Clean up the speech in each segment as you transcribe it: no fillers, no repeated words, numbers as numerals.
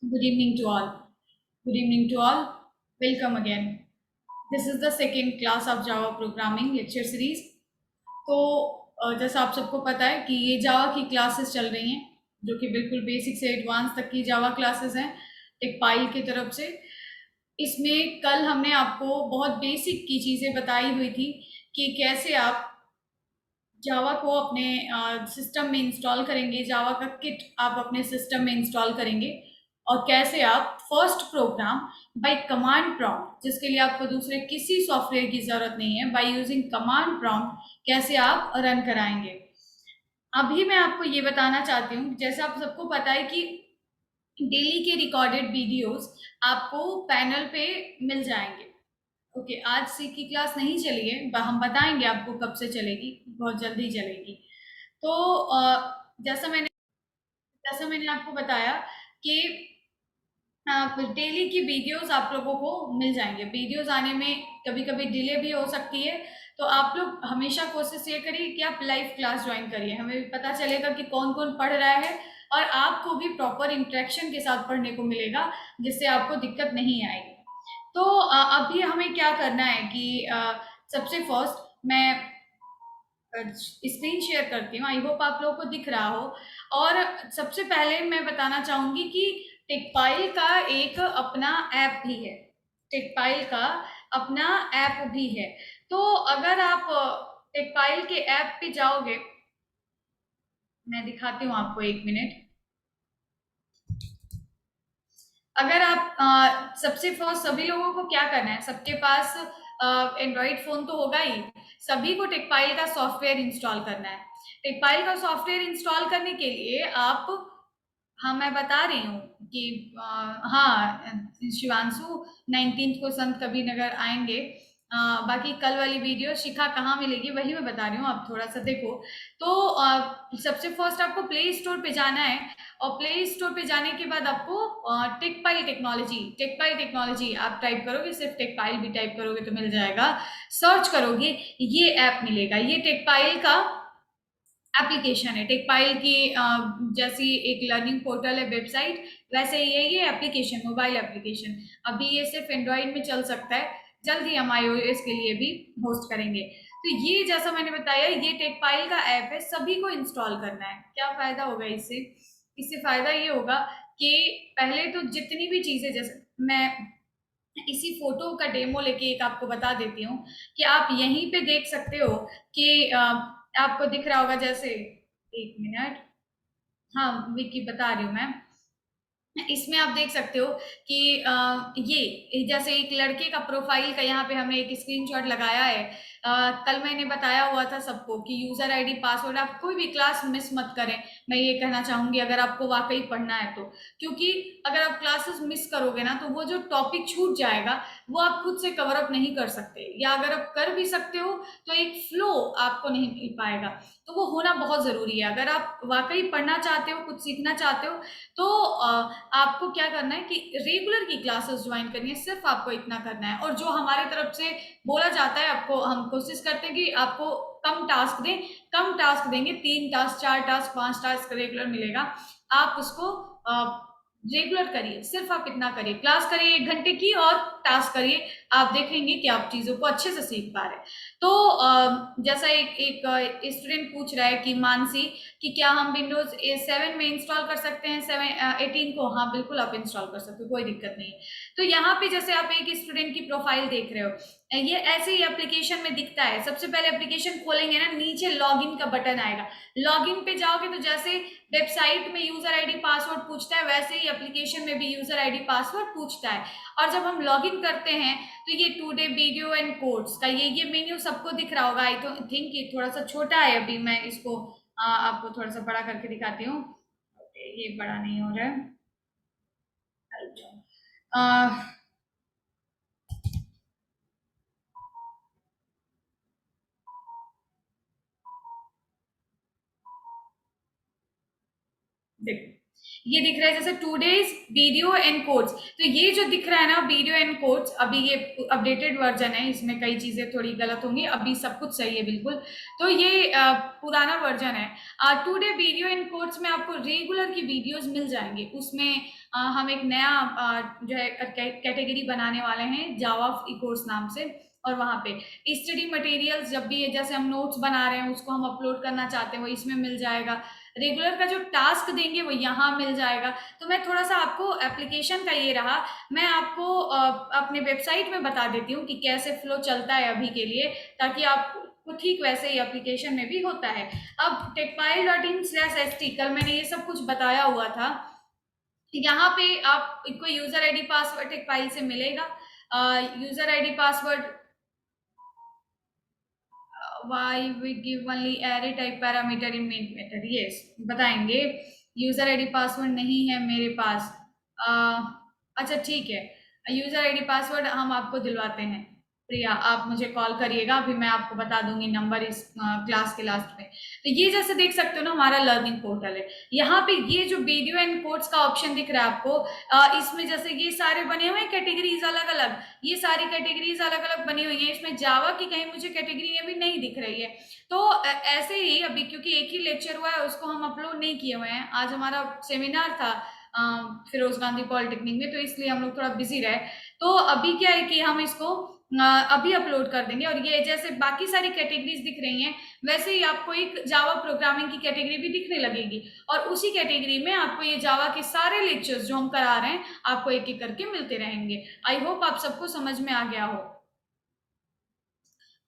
Good evening to all. Good evening to all. Welcome again. This is the second class of Java Programming lecture series. तो जैसा आप सबको पता है कि ये जावा की क्लासेस चल रही हैं, जो कि बिल्कुल बेसिक से एडवांस तक की जावा क्लासेस हैं टेकपाइल की तरफ से। इसमें कल हमने आपको बहुत बेसिक की चीज़ें बताई हुई थी कि कैसे आप जावा को अपने सिस्टम में इंस्टॉल करेंगे, जावा का किट आप अपने सिस्टम में इंस्टॉल करेंगे और कैसे आप first program by command prompt, जिसके लिए आपको दूसरे किसी सॉफ्टवेयर की ज़रूरत नहीं है, बाय यूजिंग कमांड प्रॉम्प्ट कैसे आप रन कराएंगे। अभी मैं आपको ये बताना चाहती हूँ, जैसे आप सबको पता है कि डेली के रिकॉर्डेड वीडियोस आपको पैनल पे मिल जाएंगे। ओके, आज सी की क्लास नहीं चली है, हम बताएंगे आपको कब से चलेगी, बहुत जल्दी चलेगी। तो जैसा मैंने आपको बताया कि आप डेली की वीडियोस आप लोगों को मिल जाएंगे। वीडियोस आने में कभी कभी डिले भी हो सकती है, तो आप लोग हमेशा कोशिश ये करिए कि आप लाइव क्लास ज्वाइन करिए, हमें भी पता चलेगा कि कौन कौन पढ़ रहा है और आपको भी प्रॉपर इंटरेक्शन के साथ पढ़ने को मिलेगा, जिससे आपको दिक्कत नहीं आएगी। तो अभी हमें क्या करना है कि सबसे फर्स्ट मैं स्क्रीन शेयर करती हूँ, आई होप आप लोगों को दिख रहा हो। और सबसे पहले मैं बताना चाहूंगी कि टेकपाइल का एक अपना ऐप भी है। टेकपाइल का अपना ऐप भी है। तो अगर आप टेकपाइल के ऐप पे जाओगे, मैं दिखाती हूँ आपको, एक मिनट। अगर आप सबसे फर्स्ट सभी लोगों को क्या करना है, सबके पास एंड्रॉइड फोन तो होगा ही, सभी को टेकपाइल का सॉफ्टवेयर इंस्टॉल करना है। टेकपाइल का सॉफ्टवेयर इंस्टॉल करने के लिए आप, हाँ मैं बता रही हूँ कि हाँ, शिवांशु 19 को संत कबीर नगर आएंगे। बाकी कल वाली वीडियो शिखा कहाँ मिलेगी वही मैं बता रही हूँ, आप थोड़ा सा देखो। तो सबसे फर्स्ट आपको प्ले स्टोर पे जाना है और प्ले स्टोर पे जाने के बाद आपको टेकपाइल टेक्नोलॉजी आप टाइप करोगे, सिर्फ टेकपाइल भी टाइप करोगे तो मिल जाएगा। सर्च करोगे, ये ऐप मिलेगा। ये टेकपाइल का एप्लीकेशन है। टेकपाइल की जैसी एक लर्निंग पोर्टल है, वेबसाइट, वैसे ही है ये एप्लीकेशन, मोबाइल एप्लीकेशन। अभी ये सिर्फ एंड्रॉइड में चल सकता है, जल्द ही हम iOS के लिए भी होस्ट करेंगे। तो ये जैसा मैंने बताया, ये टेकपाइल का ऐप है, सभी को इंस्टॉल करना है। क्या फायदा होगा इससे? इससे फायदा ये होगा कि पहले तो जितनी भी चीजें, जैसे मैं इसी फोटो का डेमो लेके एक आपको बता देती हूँ कि आप यहीं पे देख सकते हो कि आपको दिख रहा होगा, जैसे एक मिनट, हाँ विकी बता रही हूँ मैं। इसमें आप देख सकते हो कि ये जैसे एक लड़के का प्रोफाइल का यहाँ पे हमने एक स्क्रीनशॉट लगाया है। कल मैंने बताया हुआ था सबको कि यूजर आईडी पासवर्ड, आप कोई भी क्लास मिस मत करें। मैं ये कहना चाहूंगी, अगर आपको वाकई पढ़ना है तो, क्योंकि अगर आप क्लासेस मिस करोगे ना तो वो जो टॉपिक छूट जाएगा वो आप खुद से कवर अप नहीं कर सकते, या अगर आप कर भी सकते हो तो एक फ्लो आपको नहीं मिल पाएगा। तो वो होना बहुत जरूरी है। अगर आप वाकई पढ़ना चाहते हो, कुछ सीखना चाहते हो, तो आपको क्या करना है कि रेगुलर की क्लासेस ज्वाइन करनी है, सिर्फ आपको इतना करना है। और जो हमारे तरफ से बोला जाता है आपको, हम कोशिश करते हैं कि आपको कम टास्क दें। कम टास्क देंगे, 3 टास्क, 4 टास्क, 5 टास्क रेगुलर मिलेगा। आप उसको रेगुलर करिए, सिर्फ आप इतना करिए, क्लास करिए 1 घंटे की और टास्क करिए। आप देखेंगे कि आप चीजों को अच्छे से सीख पा रहे हैं। तो जैसा एक एक स्टूडेंट पूछ रहा है कि मानसी, कि क्या हम विंडोज 7 में इंस्टॉल कर सकते हैं 18 को? हाँ बिल्कुल आप इंस्टॉल कर सकते हो, कोई दिक्कत नहीं है। तो यहाँ पे जैसे आप एक स्टूडेंट की प्रोफाइल देख रहे हो, ये ऐसे ही एप्लीकेशन में दिखता है। सबसे पहले एप्लीकेशन खोलेंगे ना, नीचे लॉगिन का बटन आएगा। लॉगिन पे जाओगे तो जैसे वेबसाइट में यूजर आईडी पासवर्ड पूछता है, वैसे ही एप्लीकेशन में भी यूजर आईडी पासवर्ड पूछता है। और जब हम लॉगिन करते हैं तो ये टुडे वीडियो एंड कोड्स का ये मेन्यू सबको दिख रहा होगा। आई थिंक ये थोड़ा सा छोटा है, अभी मैं इसको आपको थोड़ा सा बड़ा करके दिखाती हूँ। ये बड़ा नहीं हो रहा है। आ, देखो, ये दिख रहा है जैसे टूडेज वीडियो एंड कोड्स, तो ये जो दिख रहा है ना वीडियो एंड कोड्स, अभी ये अपडेटेड वर्जन है, इसमें कई चीजें थोड़ी गलत होंगी, अभी सब कुछ सही है बिल्कुल। तो ये पुराना वर्जन है। टुडे वीडियो एंड कोड्स में आपको रेगुलर की वीडियोस मिल जाएंगे, उसमें हम एक नया जो है कैटेगरी बनाने वाले हैं जावा कोर्स नाम से, और वहाँ पे स्टडी मटेरियल्स जब भी जैसे हम नोट्स बना रहे हैं उसको हम अपलोड करना चाहते हैं वो इसमें मिल जाएगा, रेगुलर का जो टास्क देंगे वो यहाँ मिल जाएगा। तो मैं थोड़ा सा आपको एप्लीकेशन का ये रहा, मैं आपको अपने वेबसाइट में बता देती हूँ कि कैसे फ्लो चलता है अभी के लिए, ताकि आप तो ठीक वैसे ही एप्लीकेशन में भी होता है। अब techpile.in/st कल मैंने ये सब कुछ बताया हुआ था, यहाँ पे आपको यूजर आईडी पासवर्ड टेकपाइल से मिलेगा। User ID password why we give only array type parameter in main method, yes बताएंगे। यूजर आईडी पासवर्ड नहीं है मेरे पास। अच्छा ठीक है, यूजर आईडी पासवर्ड हम आपको दिलवाते हैं। प्रिया आप मुझे कॉल करिएगा, अभी मैं आपको बता दूंगी नंबर इस क्लास के लास्ट में। तो ये जैसे देख सकते हो ना हमारा लर्निंग पोर्टल है, यहाँ पे ये जो वीडियो एंड कोड्स का ऑप्शन दिख रहा है आपको, इसमें जैसे ये सारे बने हुए हैं कैटेगरीज अलग अलग, ये सारी कैटेगरीज अलग अलग बनी हुई हैं, इसमें जावा की कहीं मुझे कैटेगरी अभी नहीं दिख रही है। तो ऐसे ही अभी क्योंकि एक ही लेक्चर हुआ है उसको हम अपलोड नहीं किए हुए हैं, आज हमारा सेमिनार था फिरोज गांधी पॉलिटेक्निक में, तो इसलिए हम लोग थोड़ा बिजी रहे। तो अभी क्या है कि हम इसको अभी अपलोड कर देंगे, और ये जैसे बाकी सारी कैटेगरीज दिख रही हैं वैसे ही आपको एक जावा प्रोग्रामिंग की कैटेगरी भी दिखने लगेगी, और उसी कैटेगरी में आपको ये जावा के सारे लेक्चर्स जो हम करा रहे हैं आपको एक एक करके मिलते रहेंगे। आई होप आप सबको समझ में आ गया हो।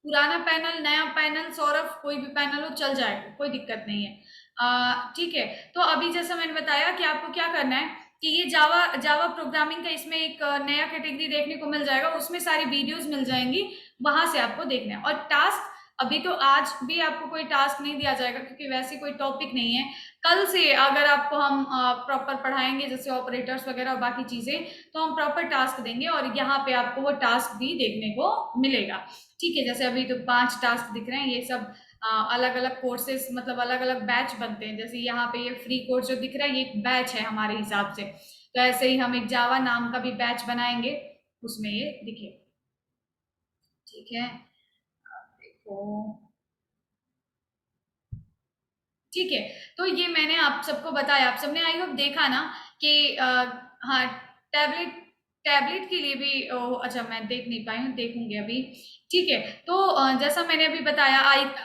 पुराना पैनल नया पैनल सौरभ कोई भी पैनल हो चल जाएगा, कोई दिक्कत नहीं है। ठीक है, तो अभी जैसा मैंने बताया कि आपको क्या करना है कि ये जावा जावा प्रोग्रामिंग का इसमें एक नया कैटेगरी देखने को मिल जाएगा, उसमें सारी वीडियोस मिल जाएंगी, वहां से आपको देखना है। और टास्क अभी तो आज भी आपको कोई टास्क नहीं दिया जाएगा क्योंकि वैसे कोई टॉपिक नहीं है। कल से अगर आपको हम प्रॉपर पढ़ाएंगे जैसे ऑपरेटर्स वगैरह और बाकी चीजें, तो हम प्रॉपर टास्क देंगे और यहाँ पे आपको वो टास्क भी देखने को मिलेगा। ठीक है, जैसे अभी तो 5 टास्क दिख रहे हैं, ये सब अलग अलग कोर्सेज मतलब अलग अलग बैच बनते हैं, जैसे यहाँ पे ये फ्री कोर्स जो दिख रहा है ये एक बैच है हमारे हिसाब से, तो ऐसे ही हम एक जावा नाम का भी बैच बनाएंगे, उसमें ये दिखे। ठीक है, देखो ठीक है, तो ये मैंने आप सबको बताया, आप सबने आई होप देखा ना कि हाँ टैबलेट टैबलेट के लिए भी अच्छा मैं देख नहीं पाई हूँ, देखूंगी अभी। ठीक है, तो जैसा मैंने अभी बताया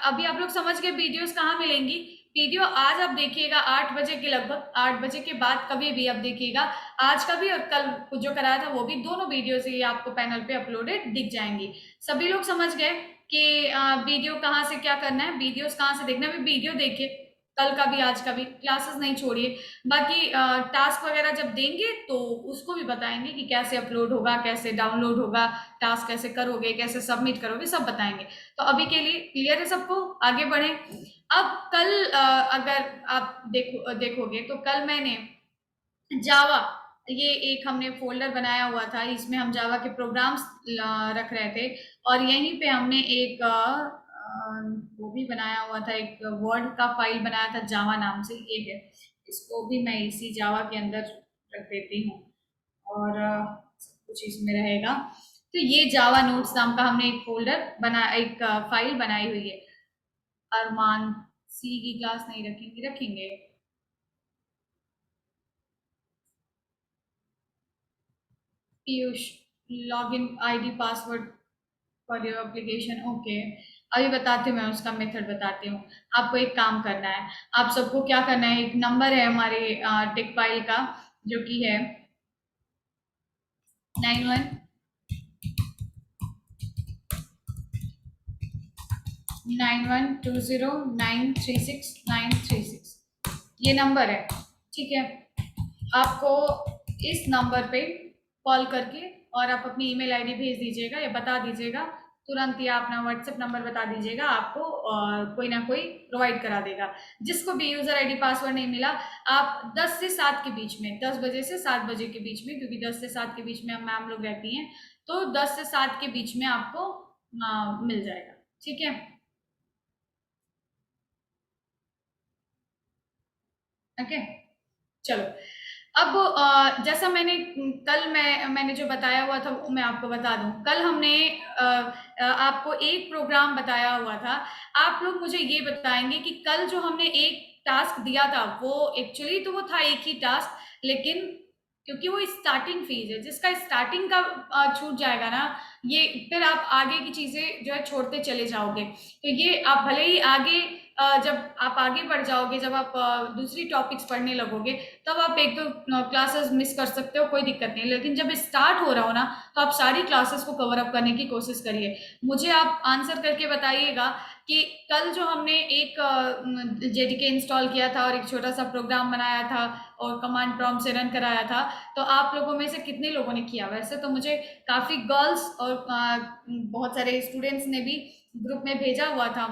अभी आप लोग समझ गए वीडियोस कहाँ मिलेंगी। वीडियो आज आप देखिएगा 8 बजे के लगभग, 8 बजे के बाद कभी भी आप देखिएगा, आज का भी और कल जो कराया था वो भी, दोनों वीडियोस ये आपको पैनल पे अपलोडेड दिख जाएंगी। सभी लोग समझ गए कि वीडियो कहाँ से क्या करना है, वीडियोस कहाँ से देखना है। अभी वीडियो देखिए कल का भी आज का भी, क्लासेस नहीं छोड़िए। बाकी टास्क वगैरह जब देंगे तो उसको भी बताएंगे कि कैसे अपलोड होगा, कैसे डाउनलोड होगा, टास्क कैसे करोगे, कैसे सबमिट करोगे, सब बताएंगे। तो अभी के लिए क्लियर है सबको, आगे बढ़े। अब कल अगर आप देखोगे तो कल मैंने जावा, ये एक हमने फोल्डर बनाया हुआ था, इसमें हम जावा के प्रोग्राम्स रख रहे थे, और यहीं पे हमने एक वो भी बनाया हुआ था, एक वर्ड का फाइल बनाया था जावा नाम से, ये है, इसको भी मैं इसी जावा के अंदर रख देती हूँ, और सब कुछ इसमें रहेगा। तो ये जावा नोट्स नाम का हमने एक फोल्डर बना एक फाइल बनाई हुई है। अरमान सी की क्लास नहीं रखेंगे, रखेंगे। Piyush login ID password for your application, okay. अभी बताती हूँ, मैं उसका मेथड बताती हूँ। आपको एक काम करना है, आप सबको क्या करना है, एक नंबर है हमारे टेक फाइल का जो कि है 919120936936, ये नंबर है। ठीक है, आपको इस नंबर पे कॉल करके और आप अपनी ईमेल आईडी भेज दीजिएगा या बता दीजिएगा, तुरंत ही आप अपना व्हाट्सएप नंबर बता दीजिएगा, आपको कोई ना कोई प्रोवाइड करा देगा। जिसको भी यूजर आईडी पासवर्ड नहीं मिला, आप 10 से 7 के बीच में, 10 बजे से 7 बजे के बीच में, क्योंकि 10 से 7 के बीच में हम मैम लोग रहती हैं, तो 10 से 7 के बीच में आपको मिल जाएगा। ठीक है, ओके, चलो अब जैसा मैंने जो बताया हुआ था वो मैं आपको बता दूं। कल हमने आपको एक प्रोग्राम बताया हुआ था। आप लोग मुझे ये बताएंगे कि कल जो हमने एक टास्क दिया था वो एक्चुअली तो वो था एक ही टास्क, लेकिन क्योंकि वो स्टार्टिंग फेज है, जिसका स्टार्टिंग का छूट जाएगा ना, ये फिर आप आगे की चीजें जो है छोड़ते चले जाओगे। तो ये आप भले ही आगे जब आप आगे बढ़ जाओगे, जब आप दूसरी टॉपिक्स पढ़ने लगोगे, तब आप एक दो क्लासेस मिस कर सकते हो, कोई दिक्कत नहीं। लेकिन जब स्टार्ट हो रहा हो ना, तो आप सारी क्लासेस को कवर अप करने की कोशिश करिए। मुझे आप आंसर करके बताइएगा कि कल जो हमने एक जेडीके इंस्टॉल किया था और एक छोटा सा प्रोग्राम बनाया था और कमांड प्रॉम्प्ट से रन कराया था, तो आप लोगों में से कितने लोगों ने किया? वैसे तो मुझे काफ़ी गर्ल्स और बहुत सारे स्टूडेंट्स ने भी ग्रुप में भेजा हुआ था,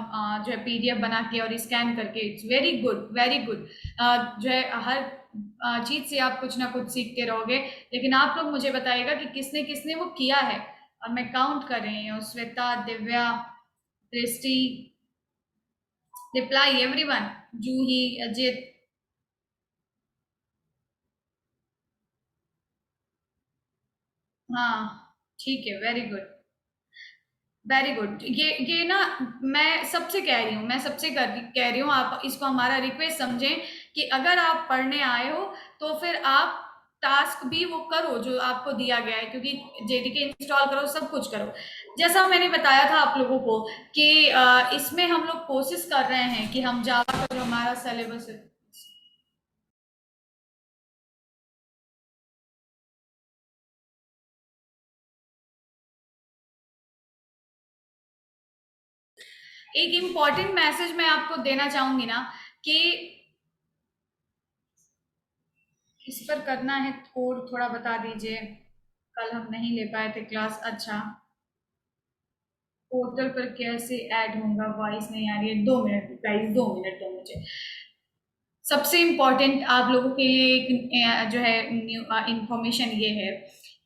जो है पीडीएफ बना के और स्कैन करके। It's very good, very good. जो है हर चीज से आप कुछ ना कुछ सीखते रहोगे। लेकिन आप लोग मुझे बताइएगा कि किसने किसने वो किया है। और मैं काउंट कर रही हूँ: श्वेता, दिव्या, दृष्टि, रिप्लाई एवरीवन, जूही, अजित। हाँ, ठीक है, वेरी गुड, वेरी गुड। ये ना, मैं सबसे कह रही हूँ, मैं सबसे कह रही हूँ, आप इसको हमारा रिक्वेस्ट समझें कि अगर आप पढ़ने आए हो तो फिर आप टास्क भी वो करो जो आपको दिया गया है, क्योंकि जेडीके इंस्टॉल करो, सब कुछ करो। जैसा मैंने बताया था आप लोगों को कि इसमें हम लोग कोशिश कर रहे हैं कि हम जावा का जो हमारा सिलेबस है। एक इम्पॉर्टेंट मैसेज मैं आपको देना चाहूंगी ना कि इस पर करना है, थोड़ा बता दीजिए। कल हम नहीं ले पाए थे क्लास। अच्छा, पोर्टल पर कैसे ऐड होगा? वॉइस नहीं आ रही है। 2 मिनट गाइस, 2 मिनट दो मुझे। सबसे इम्पोर्टेंट आप लोगों के लिए एक जो है न्यू इंफॉर्मेशन ये है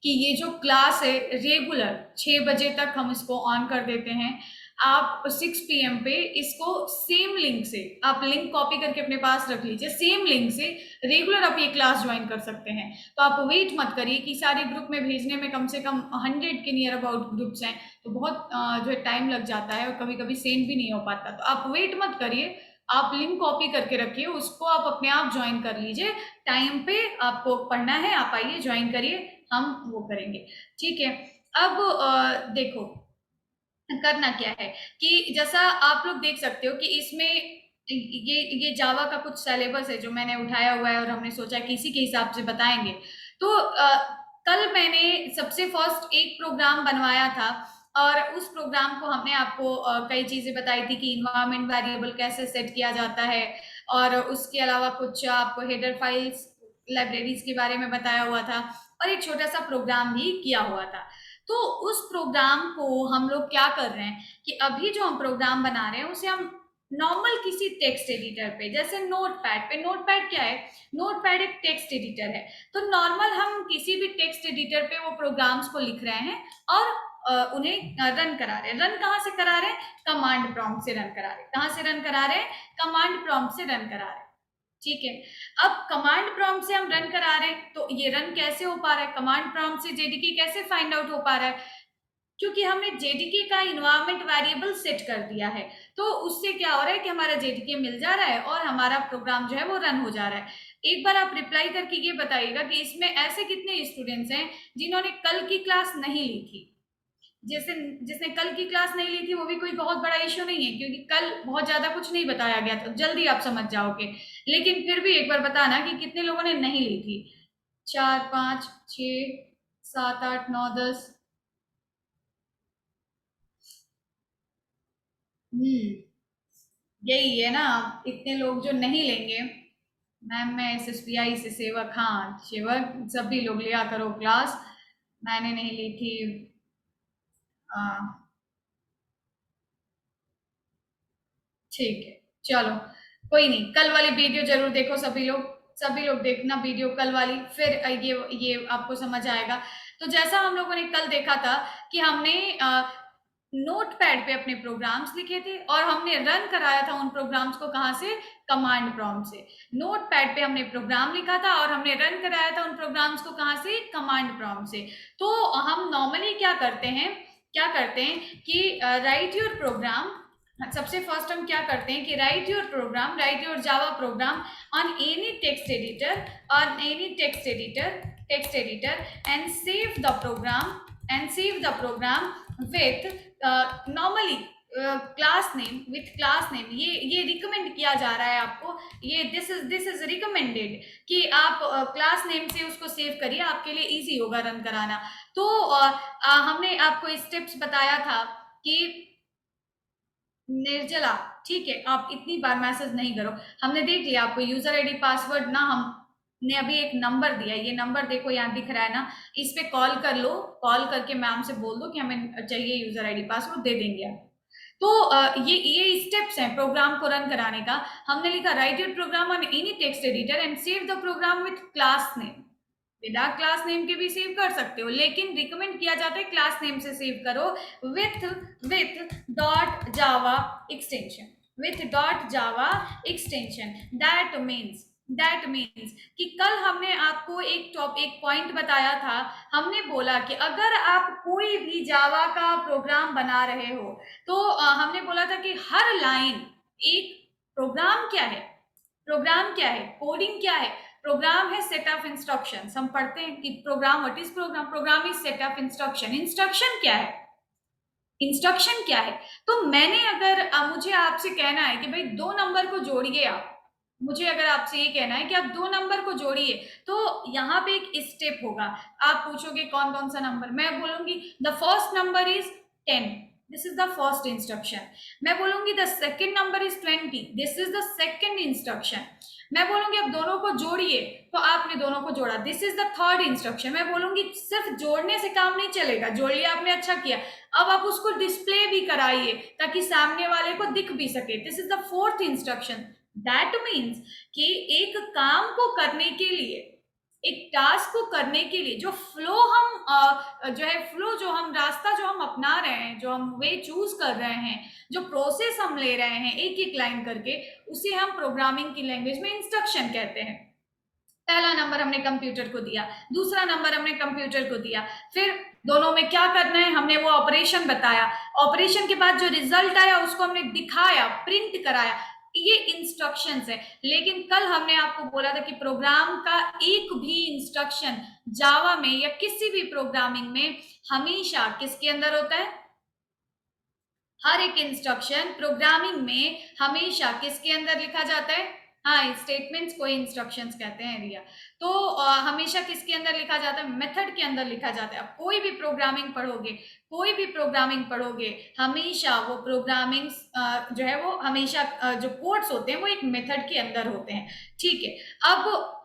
कि ये जो क्लास है रेगुलर 6 बजे तक हम इसको ऑन कर देते हैं। आप 6 PM पे इसको सेम लिंक से, आप लिंक कॉपी करके अपने पास रख लीजिए, सेम लिंक से रेगुलर आप ये क्लास ज्वाइन कर सकते हैं। तो आप वेट मत करिए कि सारे ग्रुप में भेजने में कम से कम 100 के नियर अबाउट ग्रुप्स हैं, तो बहुत जो है टाइम लग जाता है और कभी कभी सेंड भी नहीं हो पाता। तो आप वेट मत करिए, आप लिंक कॉपी करके रखिए, उसको आप अपने आप ज्वाइन कर लीजिए। टाइम पे आपको पढ़ना है, आप आइए ज्वाइन करिए, हम वो करेंगे। ठीक है। अब देखो करना क्या है कि जैसा आप लोग देख सकते हो कि इसमें ये जावा का कुछ सिलेबस है जो मैंने उठाया हुआ है और हमने सोचा कि इसी के हिसाब से बताएंगे। तो कल मैंने सबसे फर्स्ट एक प्रोग्राम बनवाया था और उस प्रोग्राम को हमने आपको कई चीजें बताई थी कि इन्वायरमेंट वेरिएबल कैसे सेट किया जाता है, और उसके अलावा कुछ आपको हेडर फाइल्स, लाइब्रेरीज के बारे में बताया हुआ था, और एक छोटा सा प्रोग्राम भी किया हुआ था। तो उस प्रोग्राम को हम लोग क्या कर रहे हैं कि अभी जो हम प्रोग्राम बना रहे हैं उसे हम नॉर्मल किसी टेक्स्ट एडिटर पे, जैसे नोटपैड पे, नोटपैड क्या है? नोटपैड एक टेक्स्ट एडिटर है। तो नॉर्मल हम किसी भी टेक्स्ट एडिटर पे वो प्रोग्राम्स को लिख रहे हैं और उन्हें रन करा रहे हैं। रन कहाँ से करा रहे हैं? कमांड प्रॉम्प्ट से रन करा रहे हैं। कहाँ से रन करा रहे हैं? कमांड प्रॉम्प्ट से रन करा रहे हैं। ठीक है। अब कमांड प्रॉम्प्ट से हम रन करा रहे हैं, तो ये रन कैसे हो पा रहा है? कमांड प्रॉम्प्ट से जेडीके कैसे फाइंड आउट हो पा रहा है? क्योंकि हमने जेडीके का इन्वायरमेंट वेरिएबल सेट कर दिया है। तो उससे क्या हो रहा है कि हमारा जेडीके मिल जा रहा है और हमारा प्रोग्राम जो है वो रन हो जा रहा है। एक बार आप रिप्लाई करके ये बताइएगा कि इसमें ऐसे कितने स्टूडेंट्स हैं जिन्होंने कल की क्लास नहीं ली थी। जैसे जिसने कल की क्लास नहीं ली थी वो भी कोई बहुत बड़ा इश्यू नहीं है, क्योंकि कल बहुत ज्यादा कुछ नहीं बताया गया था, जल्दी आप समझ जाओगे। लेकिन फिर भी एक बार बताना कि कितने लोगों ने नहीं ली थी। 4, 5, 6, 7, 8, 9, 10। यही है ना, इतने लोग जो नहीं लेंगे। मैम मैं एसएसपीआई से सेवक, हाँ सेवक, सभी लोग लिया करो क्लास। मैंने नहीं ली थी। आ, ठीक है, चलो कोई नहीं, कल वाली वीडियो जरूर देखो सभी लोग। सभी लोग देखना वीडियो कल वाली, फिर ये आपको समझ आएगा। तो जैसा हम लोगों ने कल देखा था कि हमने नोटपैड पे अपने प्रोग्राम्स लिखे थे और हमने रन कराया था उन प्रोग्राम्स को कहाँ से, कमांड प्रॉम्प्ट से। नोटपैड पे हमने प्रोग्राम लिखा था और हमने रन कराया था उन प्रोग्राम्स को कहाँ से, कमांड प्रॉम्प्ट से। तो हम नॉर्मली क्या करते हैं कि राइट योर प्रोग्राम, सबसे फर्स्ट हम क्या करते हैं कि write your Java program on any text editor and save the program with normally class name, ये रिकमेंड किया जा रहा है आपको, ये दिस इज रिकमेंडेड कि आप क्लास नेम से उसको सेव करिए, आपके लिए इजी होगा रन कराना। तो हमने आपको स्टेप्स बताया था कि निर्जला, ठीक है, आप इतनी बार मैसेज नहीं करो, हमने देख लिया आपको यूजर आईडी पासवर्ड ना, हमने अभी एक नंबर दिया, ये नंबर देखो यहाँ दिख रहा है ना, इस पे कॉल कर लो, कॉल करके मैम से बोल दो कि हमें चाहिए यूजर आईडी पासवर्ड, दे देंगे आप। तो ये स्टेप्स हैं प्रोग्राम को रन कराने का। हमने लिखा write your program on any text editor and save the program with class name, बिना क्लास नेम के भी सेव कर सकते हो, लेकिन रिकमेंड किया जाता है क्लास नेम से सेव करो with with dot Java extension, with dot Java extension. That means कि कल हमने आपको एक पॉइंट बताया था, हमने बोला कि अगर आप कोई भी जावा का प्रोग्राम बना रहे हो तो हमने बोला था कि हर लाइन एक प्रोग्राम क्या है, कोडिंग क्या है, प्रोग्राम है सेट ऑफ इंस्ट्रक्शंस। हम पढ़ते हैं कि program, what is program, program is set of instruction. Instruction क्या है? तो मैंने अगर मुझे आपसे कहना है कि भाई 2 नंबर को जोड़िए, आप मुझे अगर आपसे ये कहना है कि आप 2 नंबर को जोड़िए, तो यहाँ पे एक स्टेप होगा। आप पूछोगे कौन कौन सा नंबर, मैं बोलूंगी the first number is 10, this is the first instruction. मैं बोलूंगी the second number is 20, this is the second instruction. मैं बोलूंगी अब दोनों को जोड़िए, तो आपने दोनों को जोड़ा, this is the third instruction. मैं बोलूंगी सिर्फ जोड़ने से काम नहीं चलेगा, जोड़ लिया आपने, अच्छा किया, अब आप उसको डिस्प्ले भी कराइए ताकि सामने वाले को दिख भी सके, this is the fourth instruction. That means कि एक काम को करने के लिए, एक टास्क को करने के लिए जो फ्लो हम जो हम रास्ता जो हम अपना रहे हैं, जो हम वे चूज कर रहे हैं, जो प्रोसेस हम ले रहे हैं एक एक लाइन करके, उसे हम प्रोग्रामिंग की लैंग्वेज में इंस्ट्रक्शन कहते हैं। पहला नंबर हमने कंप्यूटर को दिया, दूसरा नंबर हमने कंप्यूटर को दिया, फिर दोनों में क्या करना है हमने वो ऑपरेशन बताया, ऑपरेशन के बाद जो रिजल्ट आया उसको हमने दिखाया, प्रिंट कराया, ये इंस्ट्रक्शंस है। लेकिन कल हमने आपको बोला था कि प्रोग्राम का एक भी इंस्ट्रक्शन जावा में या किसी भी प्रोग्रामिंग में हमेशा किसके अंदर होता है, हर एक इंस्ट्रक्शन प्रोग्रामिंग में हमेशा किसके अंदर लिखा जाता है, हाँ स्टेटमेंट्स को इंस्ट्रक्शंस कहते हैं रिया। तो हमेशा किसके अंदर लिखा जाता है, मेथड के अंदर लिखा जाता है। अब कोई भी प्रोग्रामिंग पढ़ोगे हमेशा वो प्रोग्रामिंग जो है वो हमेशा जो कोड्स होते हैं वो एक मेथड के अंदर होते हैं, ठीक है। अब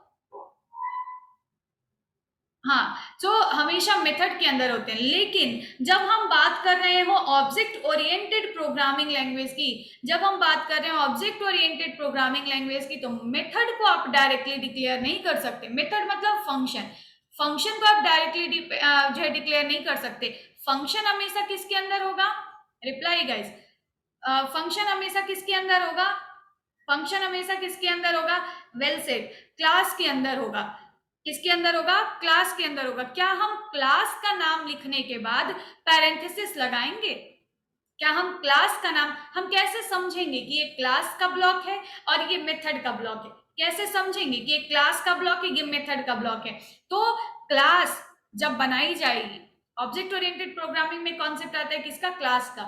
हाँ, जो हमेशा मेथड के अंदर होते हैं, लेकिन जब हम बात कर रहे हो ऑब्जेक्ट ओरिएंटेड प्रोग्रामिंग लैंग्वेज की, जब हम बात कर रहे हैं ऑब्जेक्ट ओरिएंटेड प्रोग्रामिंग लैंग्वेज की, तो मेथड को आप डायरेक्टली डिक्लेयर नहीं कर सकते। मेथड मतलब फंक्शन, फंक्शन को आप डायरेक्टली जो है डिक्लेयर नहीं कर सकते। फंक्शन हमेशा किसके अंदर होगा, रिप्लाई गाइस, फंक्शन हमेशा किसके अंदर होगा, फंक्शन हमेशा किसके अंदर होगा, वेल सेड, क्लास के अंदर होगा। किसके अंदर होगा, क्लास के अंदर होगा। क्या हम क्लास का नाम लिखने के बाद पैरेंथेसिस लगाएंगे, क्या हम क्लास का नाम, हम कैसे समझेंगे कि ये क्लास का ब्लॉक है और ये मेथड का ब्लॉक है, कैसे समझेंगे कि ये क्लास का ब्लॉक है, ये मेथड का ब्लॉक है? तो क्लास जब बनाई जाएगी, ऑब्जेक्ट ओरिएंटेड प्रोग्रामिंग में कॉन्सेप्ट आता है किसका, क्लास का।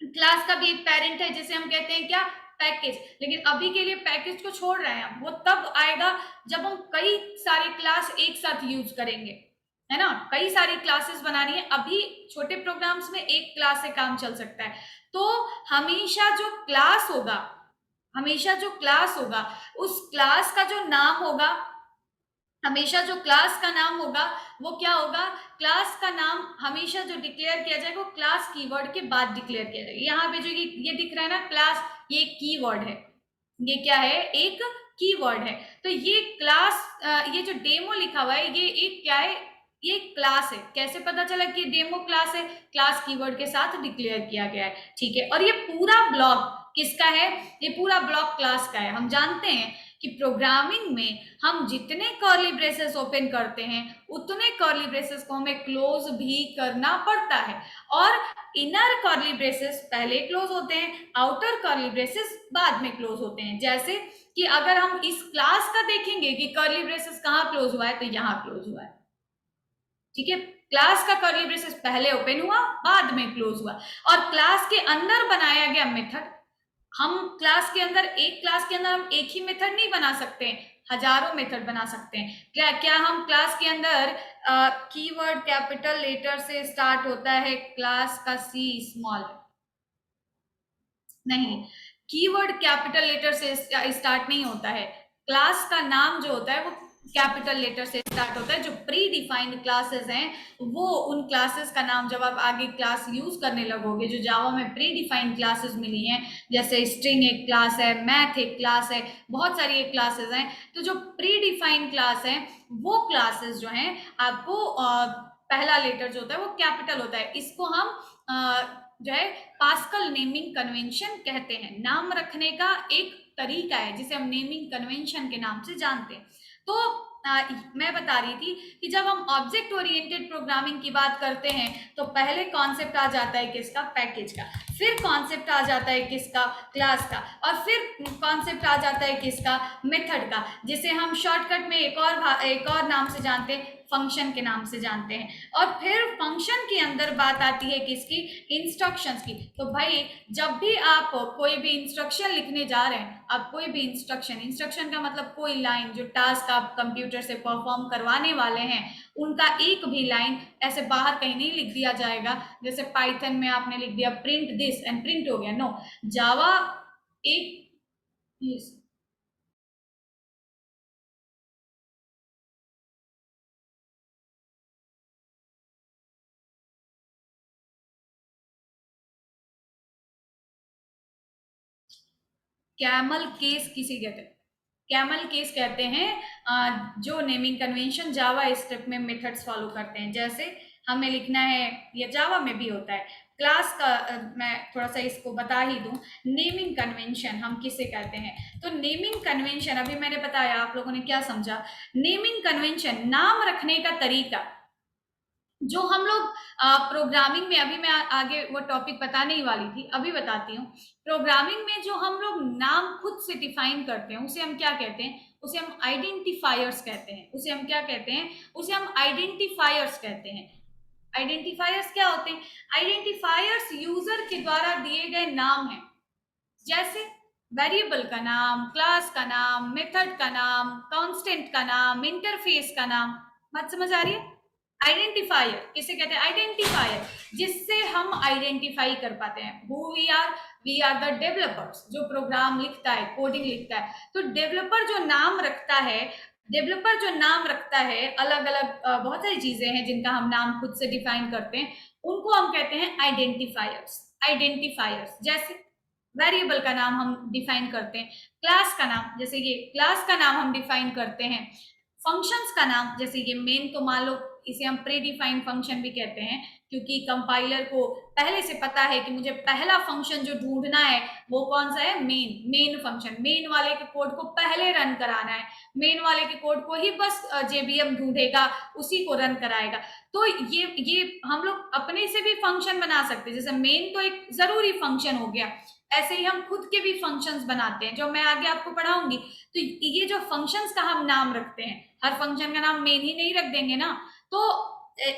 क्लास का भी एक पेरेंट है जिसे हम कहते हैं क्या, पैकेज। लेकिन अभी के लिए पैकेज को छोड़ रहे हैं, वो तब आएगा जब हम कई सारे क्लास एक साथ यूज करेंगे, है ना, कई सारी क्लासेस बनानी है। अभी छोटे प्रोग्राम्स में एक क्लास से काम चल सकता है। तो हमेशा जो क्लास होगा, उस क्लास का जो नाम होगा, हमेशा जो क्लास का नाम होगा वो क्या होगा, क्लास का नाम हमेशा जो डिक्लेयर किया जाएगा वो क्लास कीवर्ड के बाद डिक्लेयर किया जाएगा। यहाँ पे जो ये दिख रहा है ना क्लास, ये कीवर्ड है, ये क्या है, एक कीवर्ड है। तो ये क्लास, ये जो डेमो लिखा हुआ है, ये एक क्या है, ये क्लास है। कैसे पता चला कि डेमो क्लास है? क्लास कीवर्ड के साथ डिक्लेयर किया गया है, ठीक है। और ये पूरा ब्लॉक किसका है? ये पूरा ब्लॉक क्लास का है। हम जानते हैं कि प्रोग्रामिंग में हम जितने कर्ली ब्रेसेस ओपन करते हैं उतने कर्ली ब्रेसेस को हमें क्लोज भी करना पड़ता है, और इनर कर्ली ब्रेसेस पहले क्लोज होते हैं, आउटर कर्ली ब्रेसेस बाद में क्लोज होते हैं। जैसे कि अगर हम इस क्लास का देखेंगे कि कर्ली ब्रेसेस कहाँ क्लोज हुआ है, तो यहाँ क्लोज हुआ है, ठीक है। क्लास का कर्ली ब्रेसेस पहले ओपन हुआ, बाद में क्लोज हुआ। और क्लास के अंदर बनाया गया मेथड, हम क्लास के अंदर, एक क्लास के अंदर हम एक ही मेथड नहीं बना सकते, हजारों मेथड बना सकते हैं। क्या हम क्लास के अंदर कीवर्ड कैपिटल लेटर से स्टार्ट होता है, क्लास का सी स्मॉल? नहीं, कीवर्ड कैपिटल लेटर से स्टार्ट नहीं होता है। क्लास का नाम जो होता है वो कैपिटल लेटर से स्टार्ट होता है। जो प्री डिफाइंड क्लासेस हैं वो, उन क्लासेस का नाम जब आप आगे क्लास यूज करने लगोगे, जो जावा में प्री डिफाइंड क्लासेस मिली हैं, जैसे स्ट्रिंग एक क्लास है, मैथ एक क्लास है, बहुत सारी एक क्लासेस हैं। तो जो प्री डिफाइंड क्लास है वो क्लासेस जो हैं, आपको पहला लेटर जो होता है वो कैपिटल होता है। इसको हम जो है पास्कल नेमिंग कन्वेंशन कहते हैं। नाम रखने का एक तरीका है जिसे हम नेमिंग कन्वेंशन के नाम से जानते हैं। तो मैं बता रही थी कि जब हम ऑब्जेक्ट ओरिएंटेड प्रोग्रामिंग की बात करते हैं तो पहले कॉन्सेप्ट आ जाता है किसका? पैकेज का। फिर कॉन्सेप्ट आ जाता है किसका? क्लास का। और फिर कॉन्सेप्ट आ जाता है किसका? मेथड का, जिसे हम शॉर्टकट में एक और नाम से जानते हैं, फंक्शन के नाम से जानते हैं। और फिर फंक्शन के अंदर बात आती है किसकी? इंस्ट्रक्शंस की। तो भाई जब भी आप कोई भी इंस्ट्रक्शन लिखने जा रहे हैं, आप कोई भी इंस्ट्रक्शन का मतलब कोई लाइन जो टास्क आप कंप्यूटर से परफॉर्म करवाने वाले हैं, उनका एक भी लाइन ऐसे बाहर कहीं नहीं लिख दिया जाएगा। जैसे पाइथन में आपने लिख दिया प्रिंट दिस एंड प्रिंट हो गया, नो। जावा एक, yes, कैमल केस किसे कहते हैं? कैमल केस कहते हैं जो नेमिंग कन्वेंशन जावा स्क्रिप्ट में मेथड्स फॉलो करते हैं। जैसे हमें लिखना है, या जावा में भी होता है, क्लास का मैं थोड़ा सा इसको बता ही दूं। नेमिंग कन्वेंशन हम किसे कहते हैं? तो नेमिंग कन्वेंशन, अभी मैंने बताया, आप लोगों ने क्या समझा? नेमिंग कन्वेंशन नाम रखने का तरीका जो हम लोग प्रोग्रामिंग में, अभी मैं आगे वो टॉपिक बताने ही वाली थी, अभी बताती हूँ। प्रोग्रामिंग में जो हम लोग नाम खुद से डिफाइन करते हैं उसे हम क्या कहते हैं? उसे हम आइडेंटिफायर्स कहते हैं। उसे हम क्या कहते हैं? उसे हम आइडेंटिफायर्स कहते हैं। आइडेंटिफायर्स क्या होते हैं? आइडेंटिफायर्स यूजर के द्वारा दिए गए नाम है। जैसे वेरिएबल का नाम, क्लास का नाम, मेथड का नाम, कांस्टेंट का नाम, इंटरफेस का नाम। बात समझ आ रही है? आइडेंटिफायर किसे कहते हैं? आइडेंटिफायर, जिससे हम आइडेंटिफाई कर पाते हैं who we are the developers. जो प्रोग्राम लिखता है, कोडिंग लिखता है, तो डेवलपर जो नाम रखता है, अलग अलग बहुत सारी चीजें हैं जिनका हम नाम खुद से डिफाइन करते हैं, उनको हम कहते हैं आइडेंटिफायर्स। आइडेंटिफायर्स जैसे वेरिएबल का नाम हम डिफाइन करते हैं, क्लास का नाम, जैसे ये क्लास का नाम हम डिफाइन करते हैं, फंक्शंस का नाम, जैसे ये मेन, तो मान लो इसे हम प्री डिफाइंड फंक्शन भी कहते हैं, क्योंकि कंपाइलर को पहले से पता है कि मुझे पहला फंक्शन जो ढूंढना है वो कौन सा है? Main function. मेन वाले के कोड को पहले रन कराना है, मेन वाले के कोड को ही बस जेबीएम ढूंढेगा, उसी को रन कराएगा। तो ये हम लोग अपने से भी फंक्शन बना सकते हैं। जैसे मेन तो एक जरूरी फंक्शन हो गया, ऐसे ही हम खुद के भी फंक्शंस बनाते हैं, जो मैं आगे आपको पढ़ाऊंगी। तो ये जो फंक्शंस का हम नाम रखते हैं, हर फंक्शन का नाम मेन ही नहीं रख देंगे ना। तो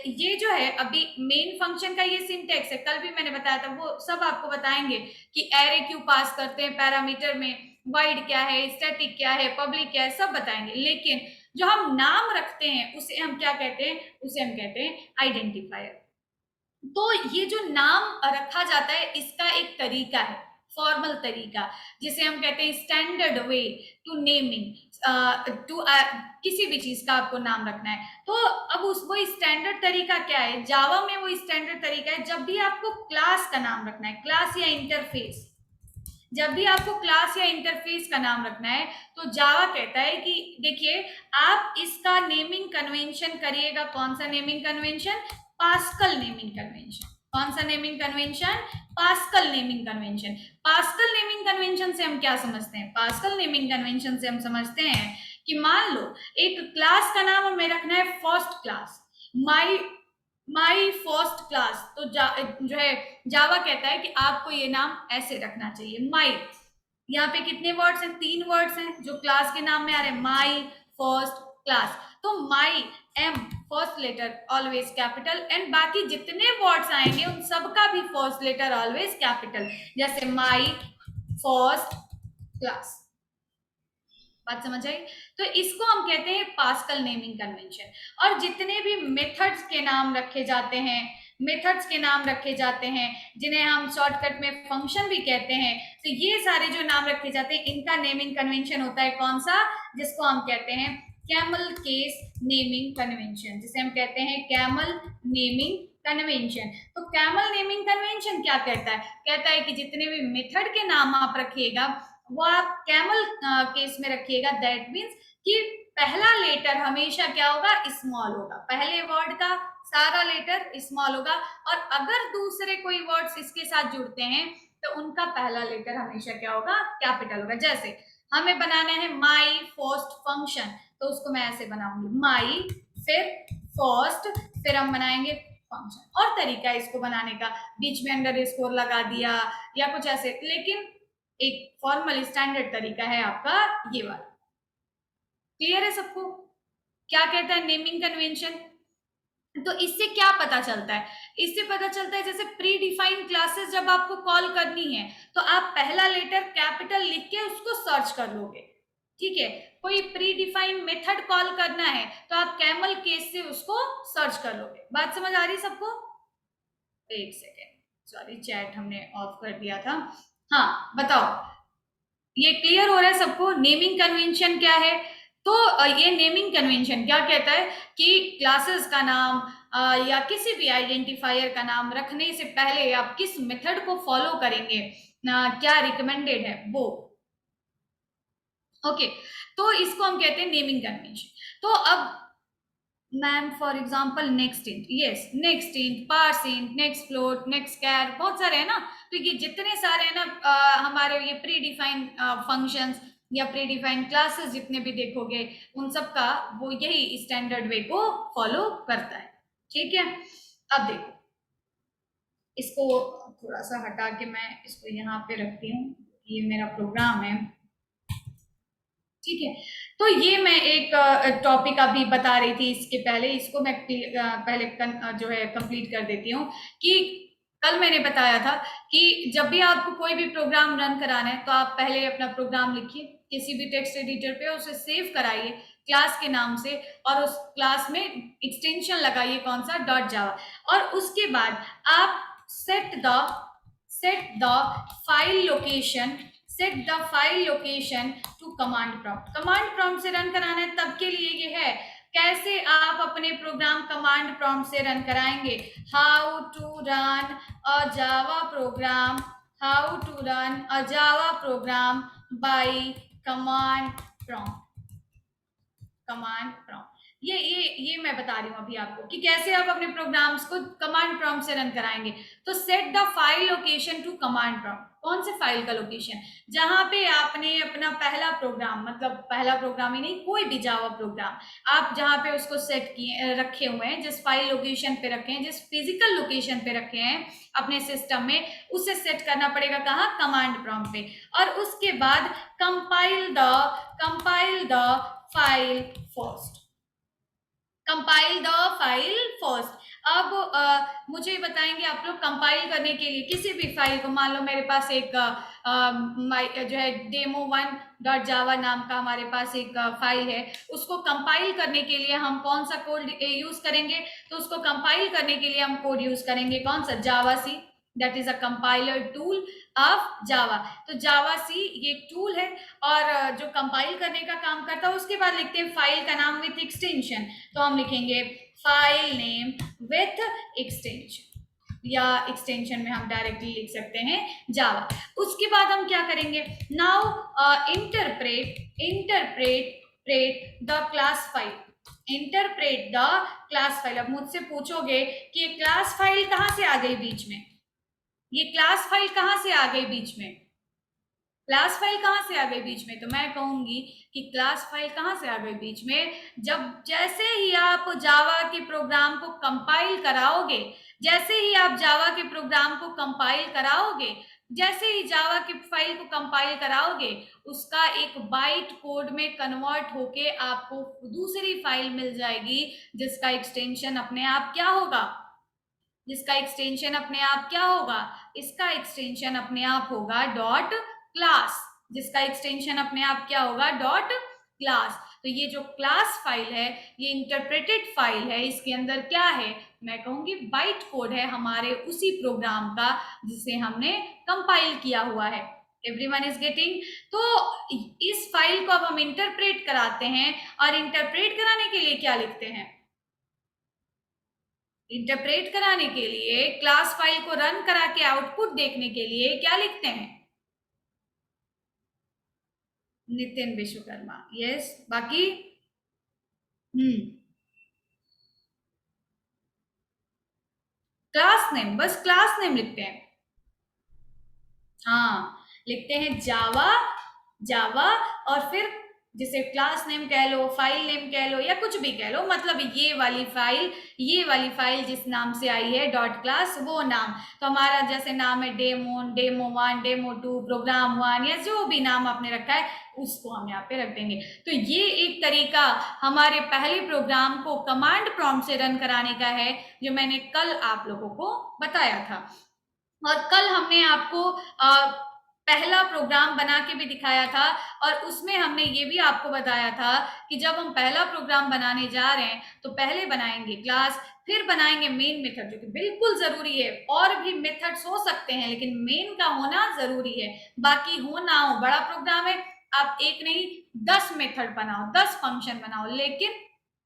ये जो है, अभी मेन फंक्शन का ये सिंटेक्स है, कल भी मैंने बताया था, वो सब आपको बताएंगे कि एरे क्यों पास करते हैं पैरामीटर में, वाइड क्या है, स्टैटिक क्या है, पब्लिक क्या है, सब बताएंगे। लेकिन जो हम नाम रखते हैं उसे हम क्या कहते हैं? उसे हम कहते हैं आइडेंटिफायर। तो ये जो नाम रखा जाता है इसका एक तरीका है, फॉर्मल तरीका, जिसे हम कहते हैं standard way to naming, to किसी भी चीज का आपको नाम रखना है। तो अब उस वो स्टैंडर्ड तरीका क्या है? जावा में वो स्टैंडर्ड तरीका है, जब भी आपको क्लास का नाम रखना है, क्लास या इंटरफेस, जब भी आपको क्लास या इंटरफेस का नाम रखना है तो जावा कहता है कि देखिए आप इसका नेमिंग कन्वेंशन करिएगा। कौन सा naming convention? Pascal naming convention. कौन सा naming convention? Pascal naming convention. Pascal naming convention से हम क्या समझते हैं? पास्कल नेमिंग कन्वेंशन से हम समझते हैं कि मान लो एक क्लास का नाम हमें रखना है फर्स्ट क्लास, माई फर्स्ट क्लास। तो जो है जावा कहता है कि आपको ये नाम ऐसे रखना चाहिए, माई। यहाँ पे कितने वर्ड्स हैं? 3 वर्ड्स हैं जो क्लास के नाम में आ रहे हैं, माई फर्स्ट क्लास। तो my, M first letter always capital, and बाकी जितने वर्ड्स आएंगे उन सबका भी फर्स्ट लेटर ऑलवेज कैपिटल, जैसे माई फर्स्ट क्लास। बात समझ आई? तो इसको हम कहते हैं पास्कल नेमिंग कन्वेंशन। और जितने भी मेथड्स के नाम रखे जाते हैं, मेथड्स के नाम रखे जाते हैं जिन्हें हम शॉर्टकट में फंक्शन भी कहते हैं, तो ये सारे जो नाम रखे जाते हैं इनका नेमिंग कन्वेंशन होता है कौन सा? जिसको हम कहते हैं कैमल केस नेमिंग कन्वेंशन, जिसे हम कहते हैं कैमल नेमिंग कन्वेंशन। तो कैमल नेमिंग कन्वेंशन क्या कहता है? कहता है कि जितने भी मेथड के नाम आप रखिएगा वो आप कैमल केस में रखिएगा। दैट मीन्स कि पहला लेटर हमेशा क्या होगा? स्मॉल होगा। पहले वर्ड का सारा लेटर स्मॉल होगा, और अगर दूसरे कोई वर्ड्स इसके साथ जुड़ते हैं तो उनका पहला लेटर हमेशा क्या होगा? कैपिटल होगा। जैसे हमें बनाना है माई फर्स्ट फंक्शन, तो उसको मैं ऐसे बनाऊंगी, माई फिर फर्स्ट, फिर हम बनाएंगे फंक्शन। और तरीका है इसको बनाने का, बीच में अंडर स्कोर लगा दिया या कुछ ऐसे, लेकिन एक फॉर्मल स्टैंडर्ड तरीका है आपका ये वाला। क्लियर है सबको? क्या कहता है नेमिंग कन्वेंशन? तो इससे क्या पता चलता है? इससे पता चलता है जैसे प्री डिफाइंड क्लासेस जब आपको कॉल करनी है तो आप पहला लेटर कैपिटल लिख के उसको सर्च कर लोगे, ठीक है। कोई प्री डिफाइंड मेथड कॉल करना है तो आप कैमल केस से उसको सर्च कर लोगे। बात समझ आ रही सबको? एक सेकेंड, सॉरी चैट हमने ऑफ कर दिया था। हाँ बताओ, ये क्लियर हो रहा है सबको? नेमिंग कन्वेंशन क्या है? तो ये नेमिंग कन्वेंशन क्या कहता है कि क्लासेस का नाम या किसी भी आइडेंटिफायर का नाम रखने से पहले आप किस मेथड को फॉलो करेंगे, क्या रिकमेंडेड है वो। ओके, तो इसको हम कहते हैं नेमिंग कन्वेंशन। तो अब ma'am for example next int, yes next int, parse int, next float, next char, बहुत सारे हैं ना। तो ये जितने सारे हैं ना हमारे ये प्री डिफाइंड फंक्शंस या प्री डिफाइंड क्लासेस जितने भी देखोगे उन सब का वो यही स्टैंडर्ड वे को फॉलो करता है, ठीक है। अब देखो, इसको थोड़ा सा हटा के मैं इसको यहाँ पे रखती हूँ, ये मेरा प्रोग्राम है, ठीक है। तो ये मैं एक टॉपिक अभी बता रही थी इसके पहले, इसको मैं पहले जो है कंप्लीट कर देती हूँ कि कल मैंने बताया था कि जब भी आपको कोई भी प्रोग्राम रन कराना है तो आप पहले अपना प्रोग्राम लिखिए किसी भी टेक्स्ट एडिटर पे, उसे सेव कराइए क्लास के नाम से, और उस क्लास में एक्सटेंशन लगाइए कौन सा? Dot Java. और उसके बाद आप set the file location, set the file location to command prompt. Command prompt से रन कराना है तब के लिए ये है। कैसे आप अपने प्रोग्राम कमांड प्रॉम्प्ट से रन कराएंगे? How to run a Java program, how to run a Java program by command prompt. Command prompt ये मैं बता रही हूँ अभी आपको कि कैसे आप अपने प्रोग्राम्स को कमांड प्रॉम्प्ट से रन कराएंगे। तो set the file location to command prompt. कौन से फाइल का लोकेशन? जहां पे आपने अपना पहला प्रोग्राम, मतलब पहला प्रोग्राम ही नहीं, कोई भी जावा प्रोग्राम आप जहां पे उसको सेट किए रखे हुए हैं, जिस फाइल लोकेशन पे रखे हैं, जिस फिजिकल लोकेशन पे रखे हैं अपने सिस्टम में, उसे सेट करना पड़ेगा कहाँ? कमांड प्रॉम्प्ट पे। और उसके बाद compile the file first, compile the file first. अब मुझे बताएंगे आप लोग, कंपाइल करने के लिए किसी भी फाइल को, मान लो मेरे पास एक जो है demo1.java नाम का हमारे पास एक फाइल है, उसको कंपाइल करने के लिए हम कौन सा कोड यूज करेंगे? तो उसको कंपाइल करने के लिए हम कोड यूज करेंगे कौन सा? Java C, that is a compiler tool of Java. तो जावा सी ये एक टूल है और जो कंपाइल करने का काम करता है। उसके बाद लिखते हैं फाइल का नाम विथ एक्सटेंशन, तो हम लिखेंगे फाइल नेम विथ एक्सटेंशन। या एक्सटेंशन में हम डायरेक्टली लिख सकते हैं जावा। उसके बाद हम क्या करेंगे, now interpret interpret the class file. Interpret the class file. अब मुझसे पूछोगे कि ये क्लास फाइल कहाँ से आ गई बीच में, ये क्लास फाइल कहाँ से आ गई बीच में, क्लास फाइल कहाँ से आ गई बीच में, तो मैं कहूंगी कि क्लास फाइल कहाँ से आ गई बीच में, जब जैसे ही आप जावा के प्रोग्राम को कंपाइल कराओगे, जैसे ही आप जावा के प्रोग्राम को कंपाइल कराओगे, जैसे ही जावा की फाइल को कंपाइल कराओगे, उसका एक बाइट कोड में कन्वर्ट होके आपको दूसरी फाइल मिल जाएगी, जिसका एक्सटेंशन अपने आप क्या होगा, जिसका एक्सटेंशन अपने आप क्या होगा, इसका एक्सटेंशन अपने आप होगा डॉट क्लास, जिसका एक्सटेंशन अपने आप क्या होगा, डॉट क्लास। तो ये जो क्लास फाइल है, ये इंटरप्रेटेड फाइल है, इसके अंदर क्या है, मैं कहूंगी बाइट कोड है हमारे उसी प्रोग्राम का जिसे हमने कंपाइल किया हुआ है। Everyone is getting. तो इस फाइल को अब हम इंटरप्रेट कराते हैं, और इंटरप्रेट कराने के लिए क्या लिखते हैं, इंटरप्रेट कराने के लिए, क्लास फाइल को रन करा के आउटपुट देखने के लिए क्या लिखते हैं, नितिन विश्वकर्मा, यस। बाकी क्लास नेम, बस क्लास नेम लिखते हैं। हाँ, लिखते हैं जावा, जावा, और फिर जिसे क्लास नेम कह लो, फाइल नेम कह लो, या कुछ भी कह लो, मतलब ये वाली फाइल जिस नाम से आई है डॉट क्लास, वो नाम। तो हमारा जैसे नाम है डेमो, डेमो 1, डेमो 2, प्रोग्राम 1, या जो भी नाम आपने रखा है उसको हम यहाँ पे रख देंगे। तो ये एक तरीका हमारे पहले प्रोग्राम को कमांड प्रॉम्प्ट से रन कराने का है, जो मैंने कल आप लोगों को बताया था। और कल हमने आपको पहला प्रोग्राम बना के भी दिखाया था, और उसमें हमने ये भी आपको बताया था कि जब हम पहला प्रोग्राम बनाने जा रहे हैं तो पहले बनाएंगे क्लास, फिर बनाएंगे मेन मेथड, जो कि बिल्कुल जरूरी है। और भी मेथड्स हो सकते हैं लेकिन मेन का होना जरूरी है, बाकी हो ना हो, बड़ा प्रोग्राम है, आप एक नहीं 10 मेथड बनाओ, 10 फंक्शन बनाओ, लेकिन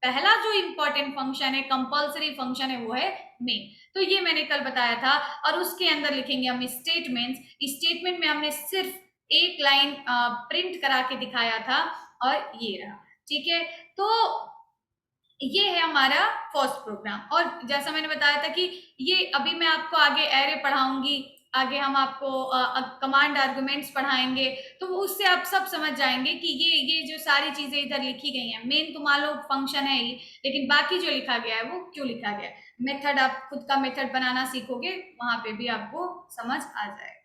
पहला जो इंपॉर्टेंट फंक्शन है, कंपल्सरी फंक्शन है, वो है मेन। तो ये मैंने कल बताया था। और उसके अंदर लिखेंगे हम स्टेटमेंट्स। स्टेटमेंट में हमने सिर्फ एक लाइन प्रिंट करा के दिखाया था, और ये रहा, ठीक है। तो ये है हमारा फर्स्ट प्रोग्राम। और जैसा मैंने बताया था कि ये अभी मैं आपको आगे एरे पढ़ाऊंगी, आगे हम आपको कमांड आर्गुमेंट्स पढ़ाएंगे, तो उससे आप सब समझ जाएंगे कि ये जो सारी चीजें इधर लिखी गई हैं, मेन तो मान लो फंक्शन है ही, लेकिन बाकी जो लिखा गया है वो क्यों लिखा गया है। मेथड, आप खुद का मेथड बनाना सीखोगे, वहां पे भी आपको समझ आ जाएगा।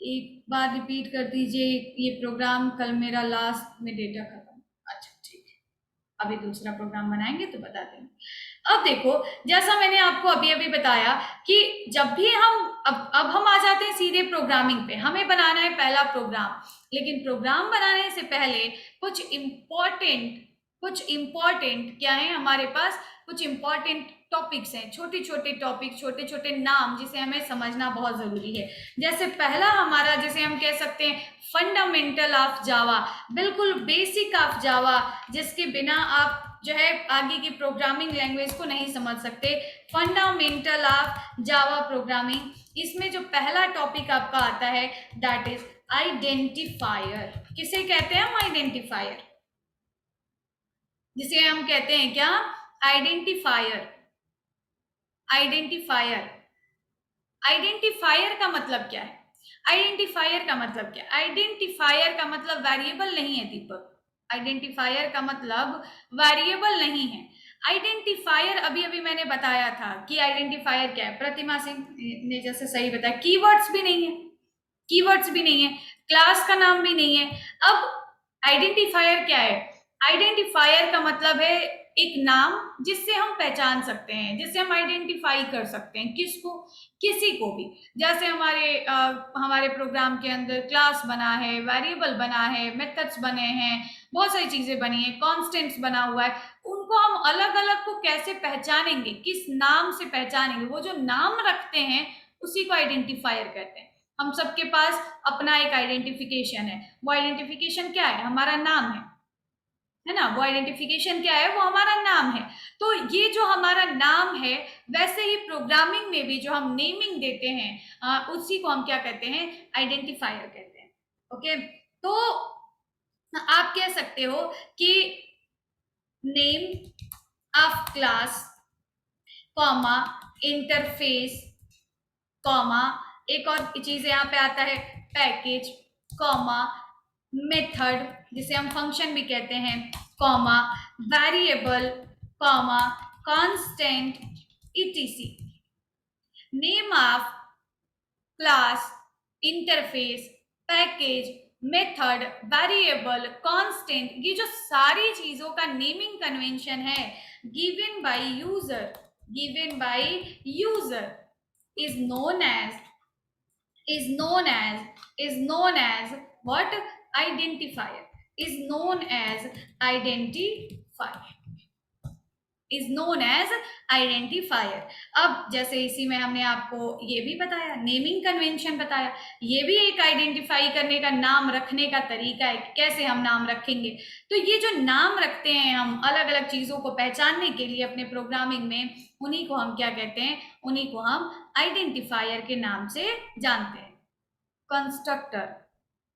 एक बार रिपीट कर दीजिए, ये प्रोग्राम कल मेरा लास्ट में डेटा खत्म। अच्छा ठीक है, अभी दूसरा प्रोग्राम बनाएंगे तो बता देंगे। अब देखो, जैसा मैंने आपको अभी अभी बताया कि जब भी हम अब हम आ जाते हैं सीधे प्रोग्रामिंग पे, हमें बनाना है पहला प्रोग्राम। लेकिन प्रोग्राम बनाने से पहले कुछ इम्पोर्टेंट क्या है हमारे पास, कुछ इम्पोर्टेंट टॉपिक्स हैं, छोटे छोटे टॉपिक, छोटे छोटे नाम, जिसे हमें समझना बहुत जरूरी है। जैसे पहला हमारा, जैसे हम कह सकते हैं फंडामेंटल ऑफ जावा, बिल्कुल बेसिक ऑफ जावा, जिसके बिना आप जो है आगे की प्रोग्रामिंग लैंग्वेज को नहीं समझ सकते। फंडामेंटल ऑफ जावा प्रोग्रामिंग, इसमें जो पहला टॉपिक आपका आता है दैट इज आइडेंटिफायर। किसे कहते हैं हम, आइडेंटिफायर, जिसे हम कहते हैं क्या, आइडेंटिफायर। आइडेंटिफायर, आइडेंटिफायर का मतलब क्या है, आइडेंटिफायर का मतलब क्या है, आइडेंटिफायर का मतलब वेरिएबल नहीं है दीपक, आइडेंटिफायर का मतलब वेरिएबल नहीं है। आइडेंटिफायर अभी अभी मैंने बताया था कि आइडेंटिफायर क्या है, प्रतिमा सिंह ने जैसे सही बताया, कीवर्ड्स भी नहीं है, कीवर्ड्स भी नहीं है, क्लास का नाम भी नहीं है। अब आइडेंटिफायर क्या है, आइडेंटिफायर का मतलब है एक नाम जिससे हम पहचान सकते हैं, जिससे हम आइडेंटिफाई कर सकते हैं किसको, किसी को भी। जैसे हमारे प्रोग्राम के अंदर क्लास बना है, वेरिएबल बना है, मेथड्स बने हैं, बहुत सारी चीजें बनी है, कॉन्स्टेंट्स बना हुआ है, उनको हम अलग अलग को कैसे पहचानेंगे, किस नाम से पहचानेंगे, वो जो नाम रखते हैं उसी को आइडेंटिफायर कहते हैं। हम सबके पास अपना एक आइडेंटिफिकेशन है, वो आइडेंटिफिकेशन क्या है, हमारा नाम है है ना, वो आइडेंटिफिकेशन क्या है, वो हमारा नाम है। तो ये जो हमारा नाम है, वैसे ही प्रोग्रामिंग में भी जो हम नेमिंग देते हैं उसी को हम क्या कहते हैं, आइडेंटिफायर कहते हैं। ओके, तो आप कह सकते हो कि name of class comma interface comma, एक और चीज यहाँ पे आता है पैकेज कॉमा मेथड जिसे हम फंक्शन भी कहते हैं comma variable comma constant etc। Name of class interface package method variable constant, ये जो सारी चीजों का नेमिंग कन्वेंशन है given by user is known as is known as what, identifier, is known as identifier, is known as identifier। अब जैसे इसी में हमने आपको ये भी बताया, नेमिंग कन्वेंशन बताया, ये भी एक आइडेंटिफाई करने का, नाम रखने का तरीका है, कैसे हम नाम रखेंगे। तो ये जो नाम रखते हैं हम अलग अलग चीजों को पहचानने के लिए अपने प्रोग्रामिंग में, उन्हीं को हम क्या कहते हैं, उन्हीं को हम आइडेंटिफायर के नाम से जानते हैं। कंस्ट्रक्टर,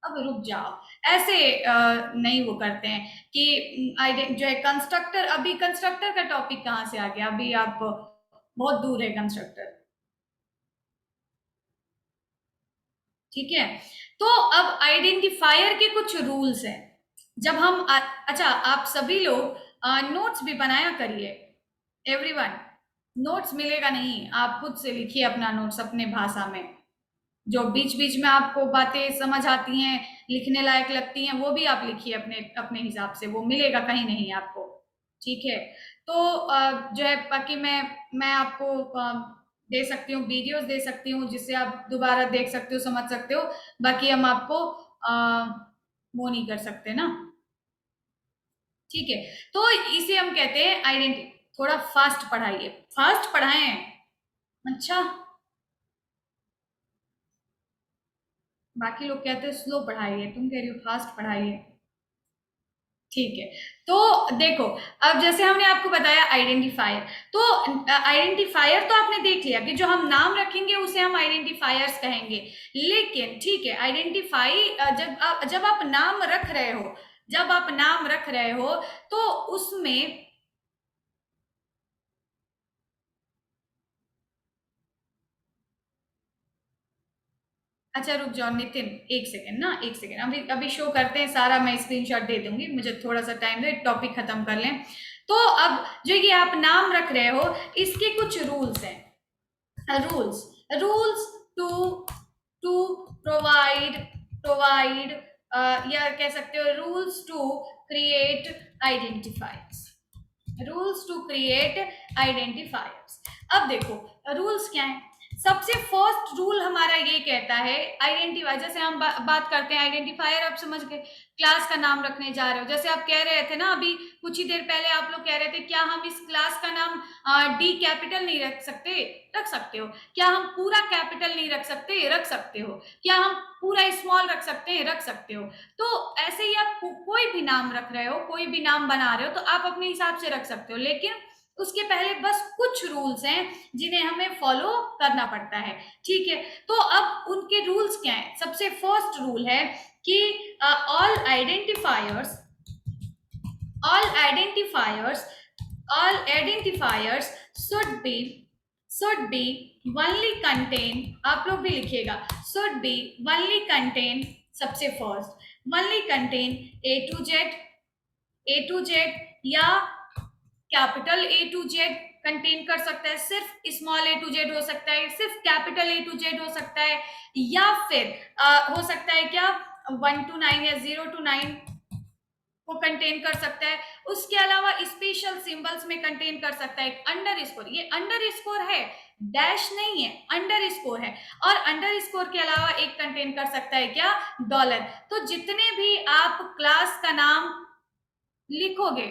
अब रुक जाओ, ऐसे नहीं वो करते हैं कि जो है कंस्ट्रक्टर, अभी कंस्ट्रक्टर का टॉपिक कहाँ से आ गया, अभी आप बहुत दूर है कंस्ट्रक्टर, ठीक है। तो अब आइडेंटिफायर के कुछ रूल्स हैं। जब हम अच्छा, आप सभी लोग नोट्स भी बनाया करिए, एवरीवन, नोट्स मिलेगा नहीं, आप खुद से लिखिए अपना नोट्स अपने भाषा में, जो बीच बीच में आपको बातें समझ आती हैं, लिखने लायक लगती हैं, वो भी आप लिखिए अपने अपने हिसाब से, वो मिलेगा कहीं नहीं आपको, ठीक है। तो जो है बाकी मैं आपको दे सकती हूँ, वीडियोस दे सकती हूँ जिससे आप दोबारा देख सकते हो, समझ सकते हो, बाकी हम आपको वो नहीं कर सकते ना, ठीक है। तो इसे हम कहते हैं आइडेंटिटी। थोड़ा फास्ट पढ़ाइए, फास्ट पढ़ाएं। अच्छा, बाकी लोग कहते हैं स्लो पढ़ाइए, तुम कह रही हो फास्ट पढ़ाइए, ठीक है। तो देखो, अब जैसे हमने आपको बताया आइडेंटिफायर, तो आइडेंटिफायर तो आपने देख लिया कि जो हम नाम रखेंगे उसे हम आइडेंटिफायर्स कहेंगे। लेकिन ठीक है, आइडेंटिफाई जब आप नाम रख रहे हो, जब आप नाम रख रहे हो तो उसमें, अच्छा रुक जाओ नितिन, एक सेकेंड ना, एक सेकेंड, अभी अभी शो करते हैं सारा, मैं स्क्रीनशॉट दे दूंगी, मुझे थोड़ा सा टाइम दे, टॉपिक खत्म कर लें। तो अब जो ये आप नाम रख रहे हो, इसके कुछ रूल्स हैं, rules rules to to provide provide या कह सकते हो rules to create identifiers, rules to create identifiers. अब देखो रूल्स क्या है, सबसे फर्स्ट रूल हमारा ये कहता है आइडेंटिफाई, जैसे हम बात करते हैं आइडेंटिफायर, आप समझ गए, क्लास का नाम रखने जा रहे हो, जैसे आप कह रहे थे ना अभी कुछ ही देर पहले, आप लोग कह रहे थे क्या हम इस क्लास का नाम डी कैपिटल नहीं रख सकते, रख सकते हो। क्या हम पूरा कैपिटल नहीं रख सकते, रख सकते हो। क्या हम पूरा स्मॉल रख सकते हैं, रख सकते हो। तो ऐसे ही आप कोई भी नाम रख रहे हो, कोई भी नाम बना रहे हो, तो आप अपने हिसाब से रख सकते हो, लेकिन उसके पहले बस कुछ रूल्स हैं जिन्हें हमें फॉलो करना पड़ता है, ठीक है। तो अब उनके रूल्स क्या हैं, सबसे फर्स्ट रूल है कि all identifiers all identifiers all identifiers should be only contain, आप लोग भी लिखिएगा, should be only contain, सबसे first only contain A to Z या capital A to Z contain कर सकता है, सिर्फ स्मॉल A to Z हो सकता है, सिर्फ कैपिटल A to Z हो सकता है, या फिर हो सकता है क्या 1 to 9 या 0 to 9 को कंटेन कर सकता है। उसके अलावा स्पेशल सिंबल्स में कंटेन कर सकता है। अंडर स्कोर, ये अंडर स्कोर है, डैश नहीं है, अंडर स्कोर है। और अंडर स्कोर के अलावा एक कंटेन कर सकता है क्या, डॉलर। तो जितने भी आप क्लास का नाम लिखोगे,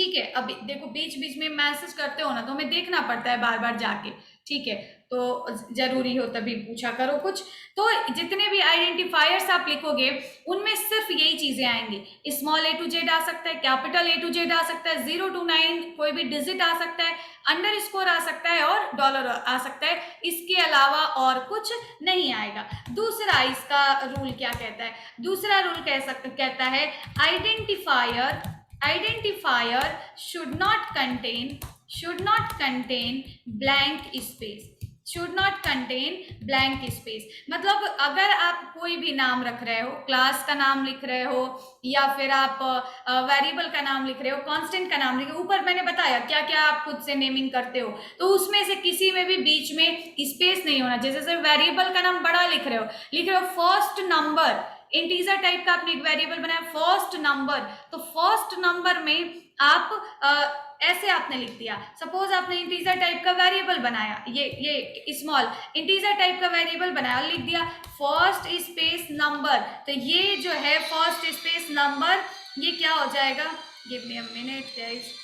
ठीक है। अभी देखो बीच बीच में मैसेज करते हो ना तो हमें देखना पड़ता है बार बार जाके, ठीक है, तो जरूरी हो तभी पूछा करो कुछ। तो जितने भी आइडेंटिफायर्स आप लिखोगे उनमें सिर्फ यही चीजें आएंगी, स्मॉल ए टू जेड आ सकता है, कैपिटल ए टू जेड आ सकता है, 0 to 9 कोई भी डिजिट आ सकता है, अंडर स्कोर आ सकता है और डॉलर आ सकता है, इसके अलावा और कुछ नहीं आएगा। दूसरा इसका रूल क्या कहता है, दूसरा रूल कहता है identifier identifier should not contain blank space, should not contain blank space। मतलब अगर आप कोई भी नाम रख रहे हो, क्लास का नाम लिख रहे हो या फिर आप वेरिएबल का नाम लिख रहे हो, कांस्टेंट का नाम लिख रहे हो, ऊपर मैंने बताया क्या क्या आप खुद से नेमिंग करते हो, तो उसमें से किसी में भी बीच में स्पेस नहीं होना। जैसे वेरिएबल का नाम बड़ा लिख रहे हो फर्स्ट नंबर, इंटीजर टाइप का आपने एक वेरिएबल बनाया फर्स्ट नंबर, तो फर्स्ट नंबर में आप ऐसे आपने लिख दिया। सपोज आपने इंटीजर टाइप का वेरिएबल बनाया, ये स्मॉल इंटीजर टाइप का वेरिएबल बनाया, लिख दिया फर्स्ट स्पेस नंबर, तो ये जो है फर्स्ट स्पेस नंबर ये क्या हो जाएगा, give me a minute guys.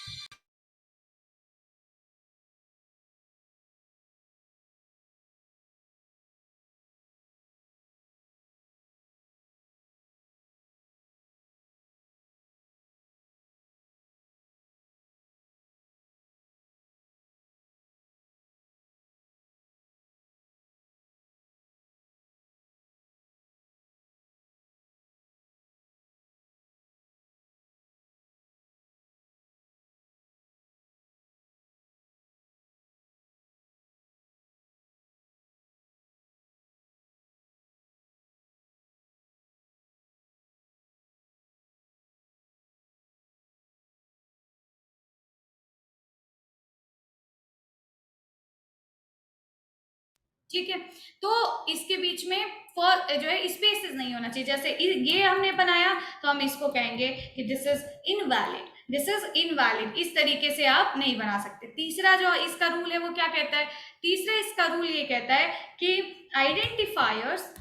ठीक है, तो इसके बीच में जो है स्पेसेस नहीं होना चाहिए। जैसे ये हमने बनाया तो हम इसको कहेंगे कि this is invalid, this is invalid, इस तरीके से आप नहीं बना सकते। तीसरा जो इसका रूल है वो क्या कहता है, तीसरा इसका रूल ये कहता है कि identifiers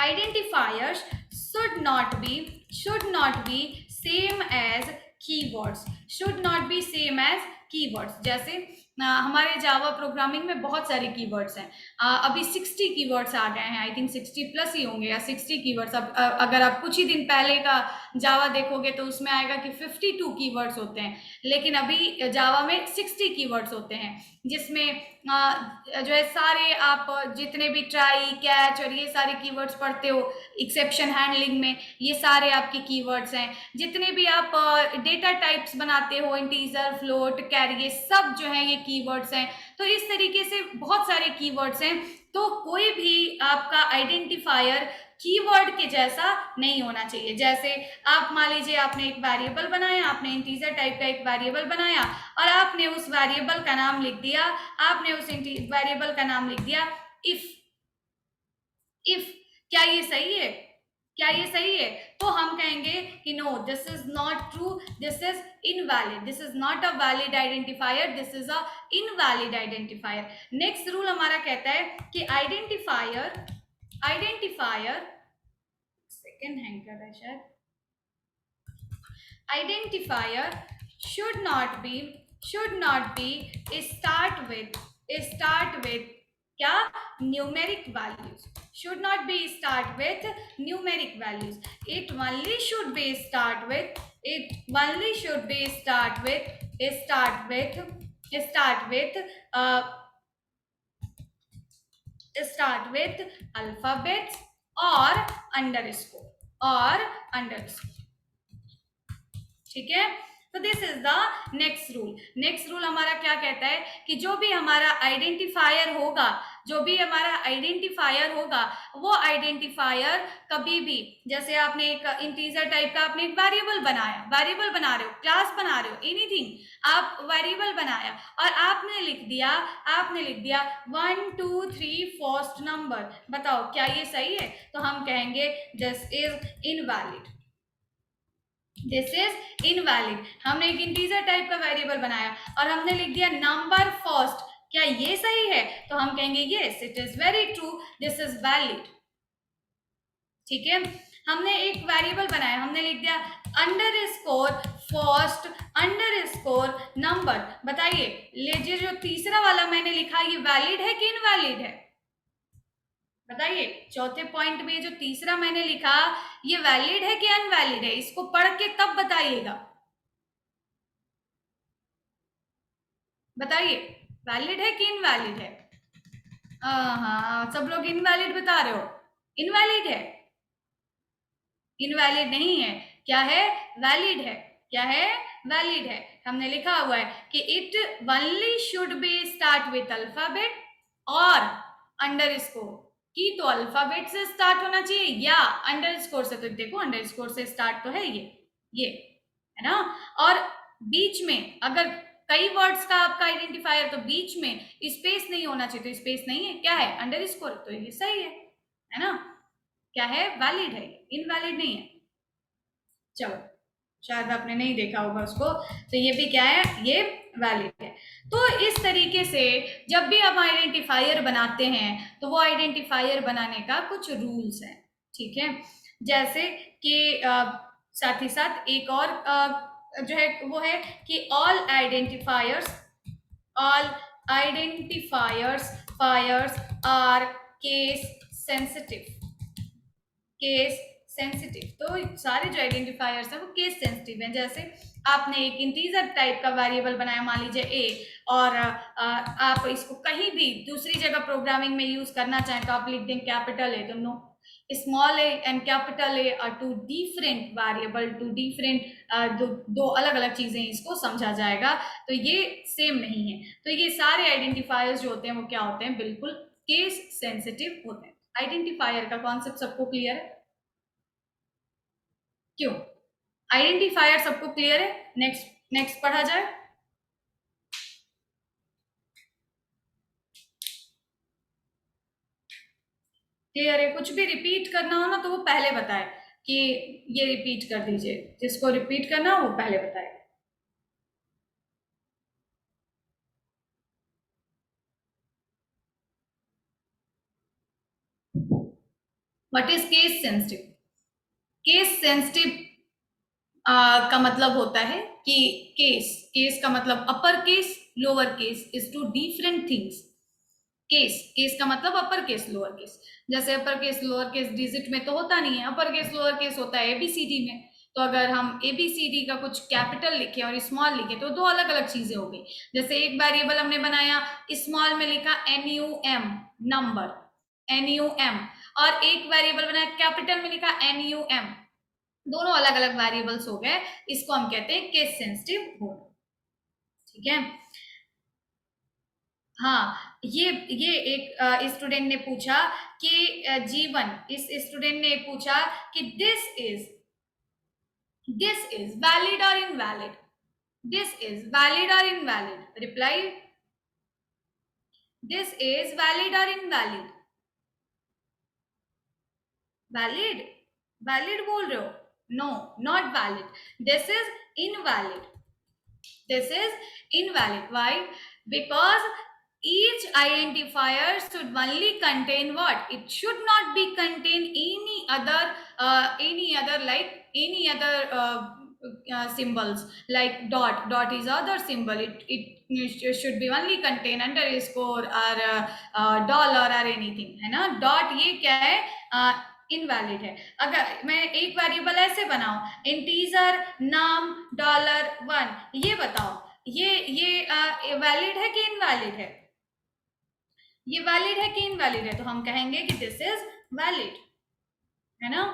identifiers should not be same as keywords, should not be same as keywords। जैसे हमारे जावा प्रोग्रामिंग में बहुत सारे कीवर्ड्स हैं, अभी 60 कीवर्ड्स आ गए हैं, आई थिंक 60 प्लस ही होंगे या 60 कीवर्ड्स। अब अगर आप कुछ ही दिन पहले का जावा देखोगे तो उसमें आएगा कि 52 कीवर्ड्स होते हैं, लेकिन अभी जावा में 60 कीवर्ड्स होते हैं, जिसमें जो है सारे आप जितने भी ट्राई कैच और ये सारे कीवर्ड्स पढ़ते हो एक्सेप्शन हैंडलिंग में, ये सारे आपके कीवर्ड्स हैं। जितने भी आप डेटा टाइप्स बनाते हो इंटीजर फ्लोट कैरी, ये सब जो है ये कीवर्ड्स हैं। तो इस तरीके से बहुत सारे कीवर्ड्स हैं, तो कोई भी आपका आइडेंटिफायर कीवर्ड के जैसा नहीं होना चाहिए। जैसे आप मान लीजिए आपने एक वेरिएबल बनाया, आपने इंटीजर टाइप का एक वेरिएबल बनाया और आपने उस वेरिएबल का नाम लिख दिया, आपने उस वेरिएबल का नाम लिख दिया इफ। क्या ये सही है, क्या ये सही है? तो हम कहेंगे कि no, this is not true, this is invalid, this is not a valid identifier, this is a invalid identifier. Next rule हमारा कहता है कि आइडेंटिफायर सेकेंड हैंग कर रहा है शायद, identifier should not be start with क्या, numeric values, should not be start with numeric values, it only should be start with start with alphabets और underscore, ठीक है। तो this is the next rule. Next rule हमारा क्या कहता है कि जो भी हमारा आइडेंटिफायर होगा, वो आइडेंटिफायर कभी भी, जैसे आपने एक इंटीजर टाइप का आपने एक वेरिएबल बना रहे हो, क्लास बना रहे हो, एनीथिंग, आप वेरिएबल बनाया और आपने लिख दिया 1 2 3 फर्स्ट नंबर, बताओ क्या ये सही है? तो हम कहेंगे this is invalid, this is invalid. हमने एक इंटीजर टाइप का वेरिएबल बनाया और हमने लिख दिया नंबर फर्स्ट, क्या ये सही है? तो हम कहेंगे yes, it is very true, this is valid, ठीक है। हमने एक वेरिएबल बनाया, हमने लिख दिया अंडरस्कोर फर्स्ट अंडरस्कोर नंबर। बताइए लीजिए जो तीसरा वाला मैंने लिखा ये वैलिड है कि इनवैलिड है? बताइए चौथे पॉइंट में जो तीसरा मैंने लिखा ये वैलिड है कि अनवैलिड है? इसको पढ़ के तब बताइएगा। बताइए वैलिड है कि इनवैलिड है? हाँ सब लोग इनवैलिड बता रहे हो। इनवैलिड है, इनवैलिड नहीं है। क्या है? वैलिड है। क्या है? वैलिड है। हमने लिखा हुआ है कि it only should be start with alphabet और अंडरस्कोर, की तो अल्फाबेट से स्टार्ट होना चाहिए या अंडरस्कोर से। तो देखो अंडरस्कोर से स्टार्ट तो है ये है ना। और बीच में अगर कई वर्ड्स का आपका आइडेंटिफायर तो बीच में स्पेस नहीं होना चाहिए, तो स्पेस नहीं है। क्या है? अंडरस्कोर, तो ये सही है ना। क्या है? वैलिड है, इनवैलिड नहीं है। चलो शायद आपने नहीं देखा होगा उसको, तो ये भी क्या है? ये वैलिड है। तो इस तरीके से जब भी हम आइडेंटिफायर बनाते हैं तो वो आइडेंटिफायर बनाने का कुछ रूल्स हैं, ठीक है। जैसे कि साथ ही साथ एक और जो है वो है कि all identifiers fires are case sensitive. Case sensitive, तो सारे जो आइडेंटिफायर्स हैं वो केस सेंसिटिव हैं। जैसे आपने एक इंटीजर टाइप का वेरिएबल बनाया, मान लीजिए ए, और आप इसको कहीं भी दूसरी जगह प्रोग्रामिंग में यूज करना चाहें तो आप लिख दें कैपिटल ए, तो no, small a and capital a are two different variable, two different, दो अलग अलग चीजें, इसको समझा जाएगा। तो ये सेम नहीं है। तो ये सारे आइडेंटिफायर्स जो होते हैं वो क्या होते हैं? बिल्कुल केस सेंसिटिव होते हैं। आइडेंटिफायर का कॉन्सेप्ट सबको क्लियर है? क्यों? आइडेंटिफायर सबको क्लियर है? नेक्स्ट नेक्स्ट पढ़ा जाए। क्लियर है? कुछ भी रिपीट करना हो ना तो वो पहले बताए कि ये रिपीट कर दीजिए, जिसको रिपीट करना हो वो पहले बताए। What is case sensitive? Case sensitive का मतलब होता है कि केस केस का मतलब upper case lower case is two different things. Case case का मतलब अपर केस लोअर केस। जैसे upper case lower case digit में तो होता नहीं है, अपर केस लोअर केस होता है एबीसीडी में। तो अगर हम एबीसीडी का कुछ कैपिटल लिखे और स्मॉल लिखे तो दो अलग अलग चीजें हो गई। जैसे एक वेरिएबल हमने बनाया, स्मॉल में लिखा NUM नंबर, NUM, और एक वेरिएबल बनाया कैपिटल में लिखा NUM, दोनों अलग अलग वेरिएबल्स हो गए। इसको हम कहते हैं केस सेंसिटिव मोड, ठीक है। हाँ ये एक स्टूडेंट ने पूछा कि जीवन, इस स्टूडेंट ने पूछा कि दिस इज वैलिड और इनवैलिड, दिस इज वैलिड और invalid. Reply, this is valid और इनवैलिड? वैलिड, वैलिड बोल रहे हो? No, not valid, this is invalid, this is invalid. Why? Because each identifier should only contain what? It should not be contain any other like any other symbols like dot is other symbol. It should be only contain underscore or dollar or anything, है ना। Dot ये क्या है? Invalid है। अगर मैं एक variable ऐसे बनाऊं इंटीजर नाम $1, ये बताओ ये वैलिड है कि इनवैलिड है? ये वैलिड है कि इनवैलिड है? तो हम कहेंगे कि दिस इज वैलिड, है ना।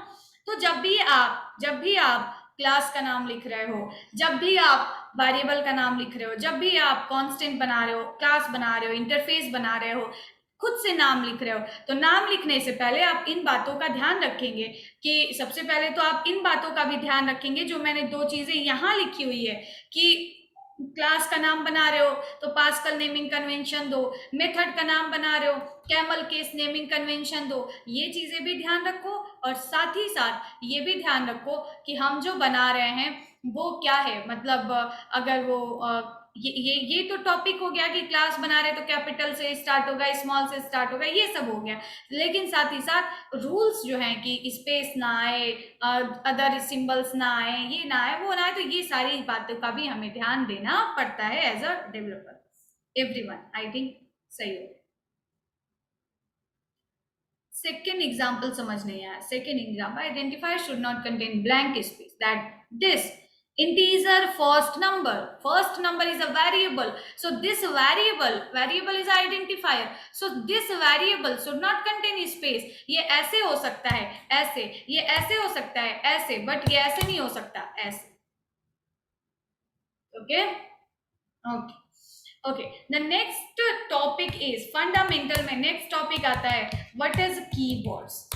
तो जब भी आप क्लास का नाम लिख रहे हो, जब भी आप वेरिएबल का नाम लिख रहे हो, जब भी आप कांस्टेंट बना रहे हो, क्लास बना रहे हो, इंटरफेस बना रहे हो, खुद से नाम लिख रहे हो, तो नाम लिखने से पहले आप इन बातों का ध्यान रखेंगे कि सबसे पहले तो आप इन बातों का भी ध्यान रखेंगे जो मैंने दो चीजें यहां लिखी हुई है कि क्लास का नाम बना रहे हो तो पास्कल नेमिंग कन्वेंशन दो, मेथड का नाम बना रहे हो कैमल केस नेमिंग कन्वेंशन दो। ये चीजें भी ध्यान रखो और साथ ही साथ ये भी ध्यान रखो कि हम जो बना रहे हैं वो क्या है, मतलब अगर वो ये तो टॉपिक हो गया कि क्लास बना रहे तो कैपिटल से स्टार्ट होगा, स्मॉल से स्टार्ट होगा, ये सब हो गया। लेकिन साथ ही साथ रूल्स जो हैं कि स्पेस ना आए, अदर सिंबल्स ना आए, ये ना आए, वो ना आए, तो ये सारी बातों का भी हमें ध्यान देना पड़ता है as a developer. Everyone, I think सही हो। सेकेंड एग्जाम्पल समझ नहीं आया। Second example, identifier should not contain blank space, that this integer first number is a variable, so this variable is identifier, so this variable should not contain space। ये ऐसे हो सकता है ऐसे, ये ऐसे हो सकता है ऐसे, बट ये ऐसे नहीं हो सकता ऐसे। Okay okay okay, the next topic is fundamental में नेक्स्ट टॉपिक आता है what is keywords.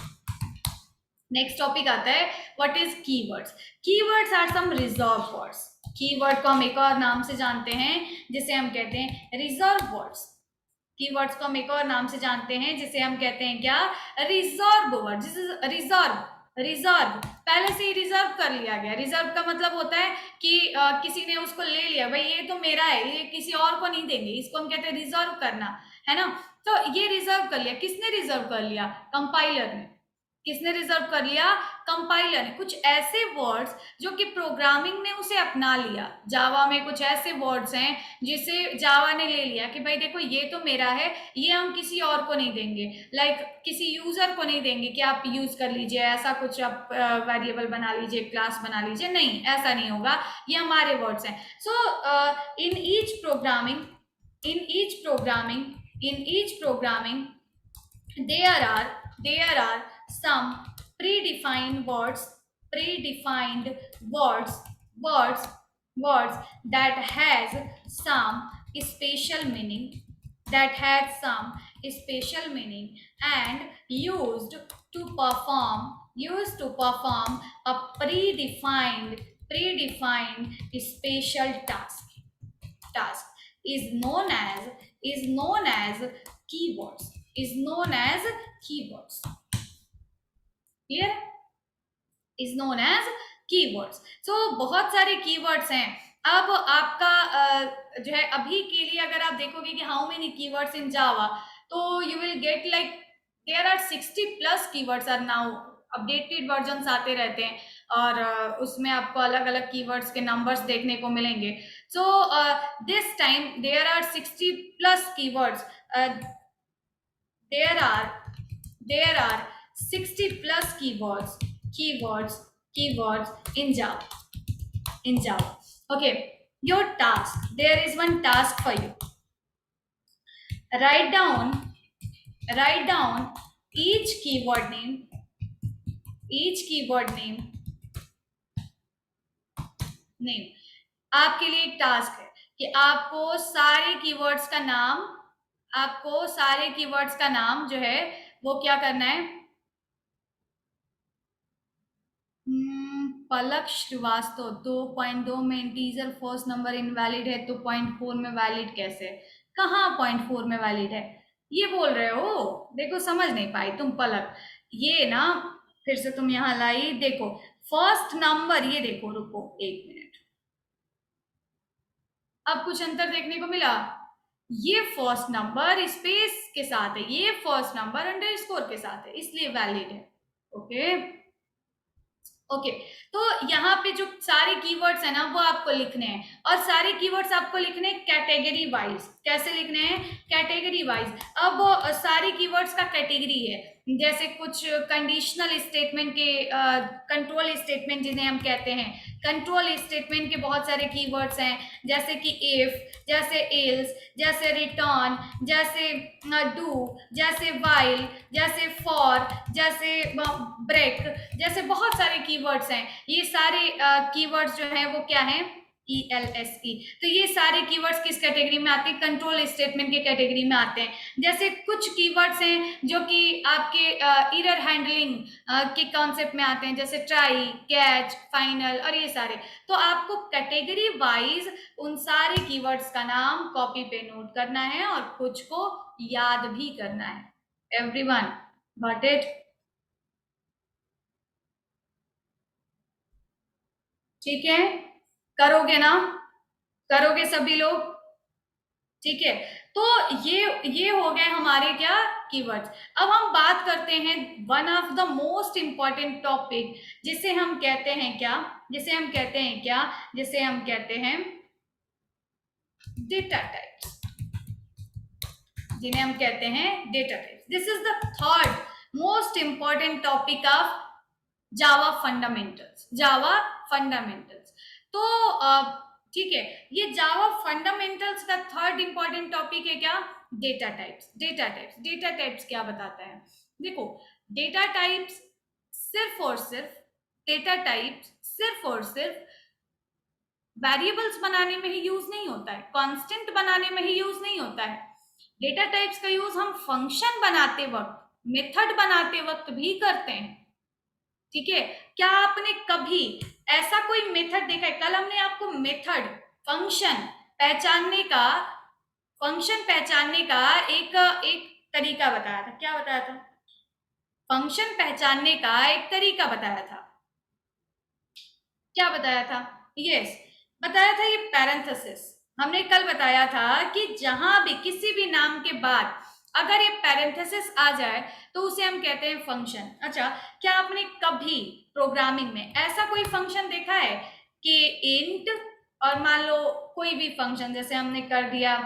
Next topic आता है what is keywords. Keywords are some reserve words. Keyword को हम एक और नाम से जानते हैं जिसे हम कहते हैं रिजर्व वर्ड्स। कीवर्ड्स को हम एक और नाम से जानते हैं जिसे हम कहते हैं क्या, रिजर्व वर्ड। जिस रिजर्व, रिजर्व पहले से ही रिजर्व कर लिया गया। रिजर्व का मतलब होता है कि किसी ने उसको ले लिया, भाई ये तो मेरा है, ये किसी और को नहीं देंगे, इसको हम कहते हैं रिजर्व करना, है ना। तो ये रिजर्व कर लिया, किसने रिजर्व कर लिया, कंपाइलर ने। किसने रिजर्व कर लिया, कंपाइलर ने। कुछ ऐसे वर्ड्स जो कि प्रोग्रामिंग ने उसे अपना लिया। जावा में कुछ ऐसे वर्ड्स हैं जिसे जावा ने ले लिया कि भाई देखो ये तो मेरा है, ये हम किसी और को नहीं देंगे, लाइक किसी यूजर को नहीं देंगे कि आप यूज कर लीजिए, ऐसा कुछ आप वेरिएबल बना लीजिए, क्लास बना लीजिए, नहीं ऐसा नहीं होगा, ये हमारे वर्ड्स हैं। So in each programming, in each programming, in each programming there are some predefined words, predefined words, words words that has some special meaning, that has some special meaning and used to perform a predefined special task is known as keywords, is known as keywords, clear, is known as keywords। so बहुत सारे keywords हैं। अब आपका जो है अभी के लिए अगर आप देखोगे कि how many keywords in Java, तो you will get like there are 60+ keywords are now, updated versions आते रहते हैं और उसमें आपको अलग अलग कीवर्ड्स के नंबर्स देखने को मिलेंगे। So this time there are 60+ keywords, there are 60+ keywords in Java. Okay, your task, there is one task for you. Write down each keyword name, आपके लिए एक टास्क है कि आपको सारे कीवर्ड्स का नाम, आपको सारे कीवर्ड्स का नाम जो है वो क्या करना है। पलक श्रीवास्तव, 2.2 में इंटीजर फर्स्ट नंबर इनवैलिड है तो 0.4 में वैलिड कैसे, कहाँ 0.4 में वैलिड है ये बोल रहे हो। देखो समझ नहीं पाई तुम पलक, ये ना फिर से तुम यहाँ लाई, देखो फर्स्ट नंबर, ये देखो, रुको 1 मिनट, अब कुछ अंतर देखने को मिला। ये फर्स्ट नंबर स्पेस के साथ है, ये फर्स्ट नंबर अंडरस्कोर के साथ है, इसलिए वैलिड है। ओके ओके, तो यहाँ पे जो सारे कीवर्ड्स है ना वो आपको लिखने हैं, और सारे कीवर्ड्स आपको लिखने हैं कैटेगरी वाइज। कैसे लिखने हैं, कैटेगरी वाइज। अब सारे कीवर्ड्स का कैटेगरी है, जैसे कुछ कंडीशनल स्टेटमेंट के, कंट्रोल स्टेटमेंट जिन्हें हम कहते हैं, कंट्रोल स्टेटमेंट के बहुत सारे कीवर्ड्स हैं, जैसे कि इफ, जैसे एल्स, जैसे रिटर्न, जैसे डू, जैसे वाइल, जैसे फॉर, जैसे ब्रेक, जैसे बहुत सारे कीवर्ड्स हैं। ये सारे कीवर्ड्स जो हैं वो क्या हैं, ELSE। तो ये सारे कीवर्ड्स किस कैटेगरी में आते हैं, कंट्रोल स्टेटमेंट के कैटेगरी में आते हैं। जैसे कुछ कीवर्ड्स हैं जो कि आपके एरर हैंडलिंग के कॉन्सेप्ट में आते हैं, जैसे ट्राई, कैच, फाइनल और ये सारे। तो आपको कैटेगरी वाइज उन सारे कीवर्ड्स का नाम कॉपी पे नोट करना है और कुछ को याद भी करना है। एवरीवन गॉट इट, ठीक है, करोगे ना। करोगे सभी लोग? ठीक है, तो ये हो गए हमारे क्या कीवर्ड्स। अब हम बात करते हैं one of the most important topic, जिसे हम कहते हैं क्या, जिसे हम कहते हैं क्या, जिसे हम कहते हैं डेटा टाइप्स, जिन्हें हम कहते हैं data types. This is the third most important topic of Java fundamentals, Java fundamentals. तो ठीक है, ये जावा फंडामेंटल्स का थर्ड इंपॉर्टेंट टॉपिक है क्या, data types. Data types, data types क्या बताता है? देखो, डेटा टाइप्स सिर्फ और सिर्फ, डेटा टाइप्स सिर्फ और सिर्फ वेरिएबल्स बनाने में ही यूज नहीं होता है, कांस्टेंट बनाने में ही यूज नहीं होता है। डेटा टाइप्स का यूज हम फंक्शन बनाते वक्त, मेथड बनाते वक्त भी करते हैं। ठीक है, क्या आपने कभी ऐसा कोई मेथड देखा है? कल हमने आपको मेथड, फंक्शन पहचानने का, फंक्शन पहचानने का एक एक तरीका बताया था। क्या बताया था? फंक्शन पहचानने का एक तरीका बताया था। क्या बताया था? यस, बताया था ये पैरेंथेसिस। हमने कल बताया था कि जहां भी किसी भी नाम के बाद अगर ये पैरेंथेसिस आ जाए तो उसे हम कहते हैं फंक्शन। अच्छा, क्या आपने कभी प्रोग्रामिंग में ऐसा कोई फंक्शन देखा है कि इंट, और मान लो कोई भी फंक्शन जैसे हमने कर दिया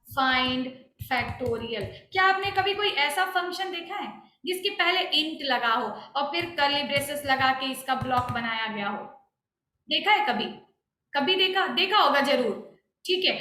फाइंड फैक्टोरियल, क्या आपने कभी कोई ऐसा फंक्शन देखा है जिसके पहले इंट लगा हो और फिर कर्ली ब्रेसेस लगा के इसका ब्लॉक बनाया गया हो? देखा है कभी? कभी देखा, देखा होगा जरूर। ठीक है,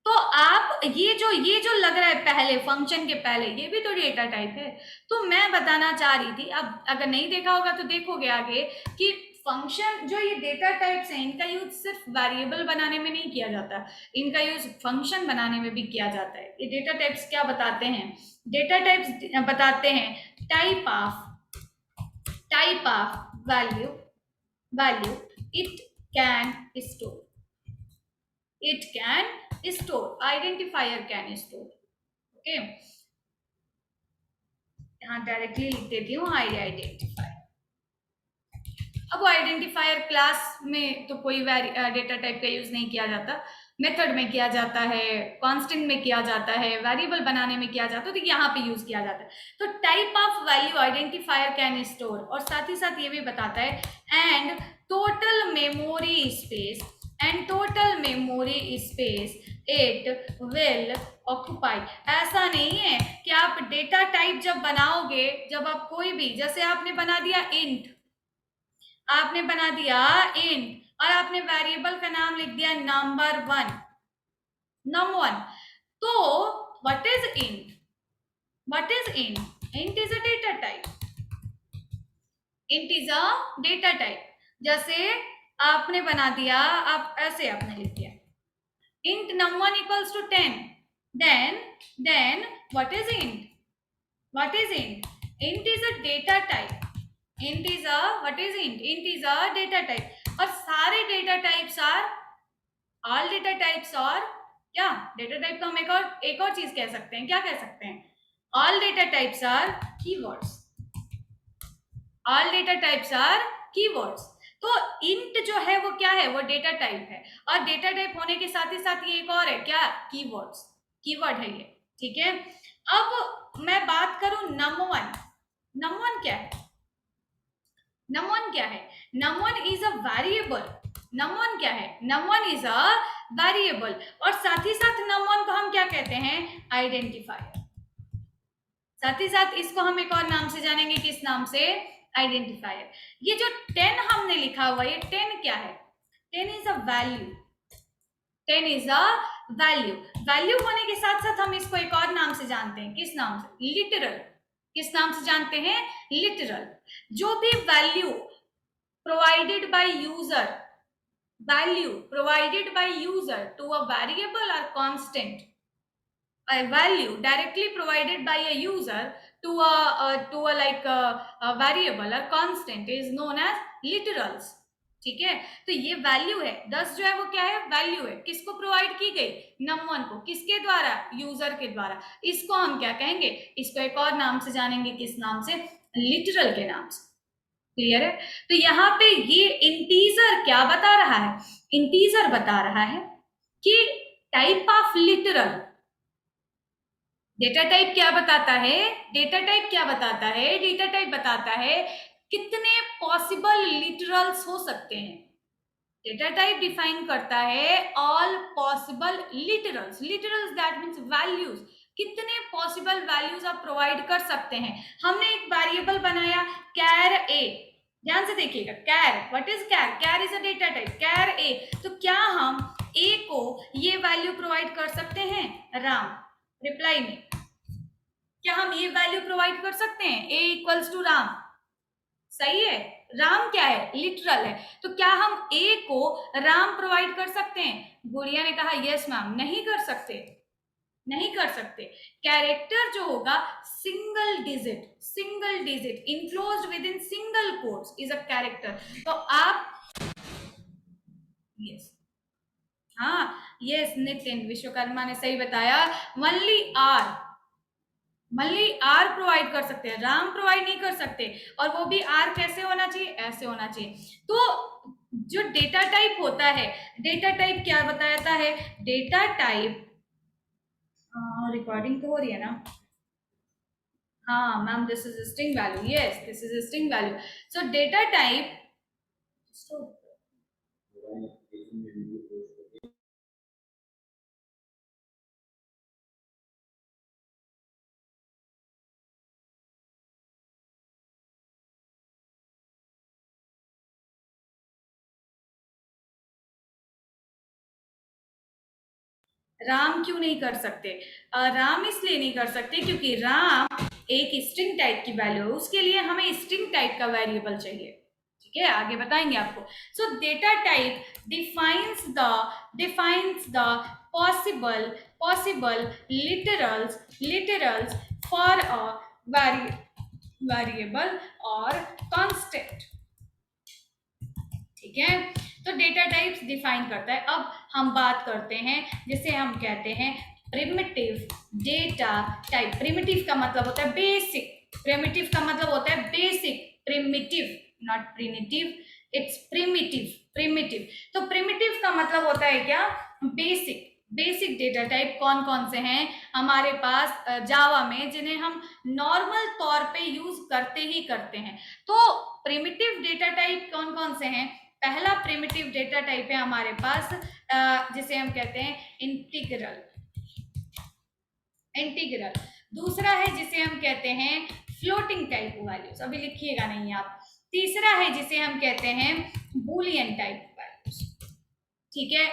तो आप ये जो लग रहा है पहले, फंक्शन के पहले, ये भी तो डेटा टाइप है। तो मैं बताना चाह रही थी, अब अगर नहीं देखा होगा तो देखोगे आगे कि फंक्शन जो ये डेटा टाइप्स हैं, इनका यूज सिर्फ वेरिएबल बनाने में नहीं किया जाता, इनका यूज फंक्शन बनाने में भी किया जाता है। ये डेटा टाइप्स क्या बताते हैं? डेटा टाइप्स बताते हैं type of value it can store, it can store, identifier can store। Okay, यहाँ डायरेक्टली लिख देती हूँ आइडेंटिफायर। अब आइडेंटिफायर क्लास में तो कोई डेटा टाइप का यूज नहीं किया जाता, मेथड में किया जाता है, कांस्टेंट में किया जाता है, वेरिएबल बनाने में किया जाता है, तो यहाँ पे यूज किया जाता है। तो type of value identifier can store, और साथ ही साथ ये भी बताता है and total memory space, and total memory space it will occupy. ऐसा नहीं है कि आप डेटा टाइप जब बनाओगे, जब आप कोई भी, जैसे आपने बना दिया इंट, आपने बना दिया इंट और आपने वेरिएबल का नाम लिख दिया नंबर वन, num1, तो what is int? What is int? Int is a data type, int is a data type. जैसे आपने बना दिया, आप ऐसे आपने लिख दिया int num1 equals to 10, then what is int? What is int? Int is a data type, int is a, what is int? Int is a data type। और सारे data types are, all data types, और क्या data type को हम एक और चीज कह सकते हैं, क्या कह सकते हैं? All data types are keywords, all data types are keywords. तो इंट जो है वो क्या है? वो डेटा टाइप है, और डेटा टाइप होने के साथ ही साथ ये एक और है क्या, कीवर्ड्स, कीवर्ड है ये। ठीक है, अब मैं बात करूं num1, num1 क्या है? num1 क्या है? num1 is a variable. num1 क्या है? num1 इज अ वेरिएबल, और साथ ही साथ num1 को हम क्या कहते हैं? आइडेंटिफायर। साथ ही साथ इसको हम एक और नाम से जानेंगे, किस नाम से? आइडेंटिफायर। ये जो 10 हमने लिखा हुआ, ये 10 क्या है? 10 is a value, 10 is a value. Value होने के साथ साथ हम इसको एक और नाम से जानते हैं, किस नाम से? लिटरल। किस नाम से जानते हैं? लिटरल। जो भी value provided by user, value provided by user to a variable और constant, a value directly provided by a user to a like a variable or constant is known as literals। ठीक है, तो ये value है 10 जो है वो क्या है? वैल्यू है, किसको प्रोवाइड की गई? num1 को। किसके द्वारा? यूजर के द्वारा। इसको हम क्या कहेंगे? इसको एक और नाम से जानेंगे, किस नाम से? लिटरल के नाम से। क्लियर है? तो यहाँ पे ये इंटीजर क्या बता रहा है? इंटीजर बता रहा है कि type of literal, data type क्या बताता है, डेटा टाइप क्या बताता है, डेटा टाइप बताता है कितने पॉसिबल लिटरल्स हो सकते हैं। डेटा टाइप डिफाइन करता है all possible literals, literals that means values, कितने पॉसिबल वैल्यूज आप प्रोवाइड कर सकते हैं। हमने एक वेरिएबल बनाया कैर ए, ध्यान से देखिएगा, char, what is char, char is a data type, char A, तो क्या हम ए को ये वैल्यू प्रोवाइड कर सकते हैं, राम, रिप्लाई में, क्या हम ये वैल्यू प्रोवाइड कर सकते हैं, ए इक्वल्स टू राम, सही है, राम क्या है, लिटरल है, तो क्या हम ए को राम प्रोवाइड कर सकते हैं, गुड़िया ने कहा यस मैम, नहीं कर सकते, नहीं कर सकते। कैरेक्टर जो होगा single digit enclosed with in single quotes is a character, तो आप, यस, हाँ यस नितिन विश्वकर्मा ने सही बताया, ओनली आर, मल्ली आर प्रोवाइड कर सकते हैं, राम प्रोवाइड नहीं कर सकते, और वो भी आर कैसे होना चाहिए, ऐसे होना चाहिए। तो जो डेटा टाइप होता है, डेटा टाइप क्या बताता है, डेटा टाइप, रिकॉर्डिंग तो हो रही है ना, हाँ ma'am, this is string value, yes this is string value, so data type, Ram क्यों नहीं कर सकते, राम इसलिए नहीं कर सकते क्योंकि राम एक स्ट्रिंग टाइप की वैल्यू है, उसके लिए हमें स्ट्रिंग टाइप का वेरिएबल चाहिए, ठीक है, आगे बताएंगे आपको। सो data type defines the possible literals for a variable और कांस्टेंट, ठीक है, तो डेटा टाइप्स डिफाइन करता है। अब हम बात करते हैं जिसे हम कहते हैं प्रिमिटिव डेटा टाइप, प्रिमिटिव का मतलब होता है बेसिक, प्रिमिटिव का मतलब होता है basic, primitive not primitive, it's primitive, तो प्रिमिटिव का मतलब होता है क्या, बेसिक, बेसिक डेटा टाइप कौन कौन से हैं हमारे पास जावा में, जिन्हें हम नॉर्मल तौर पे यूज करते ही करते हैं। तो प्रिमिटिव डेटा टाइप कौन कौन से हैं, पहला प्रिमिटिव डेटा टाइप है हमारे पास जिसे हम कहते हैं इंटीग्रल, दूसरा है जिसे हम कहते हैं फ्लोटिंग टाइप वैल्यूज, अभी लिखिएगा नहीं आप, तीसरा है जिसे हम कहते हैं बूलियन टाइप वैल्यूज, ठीक है।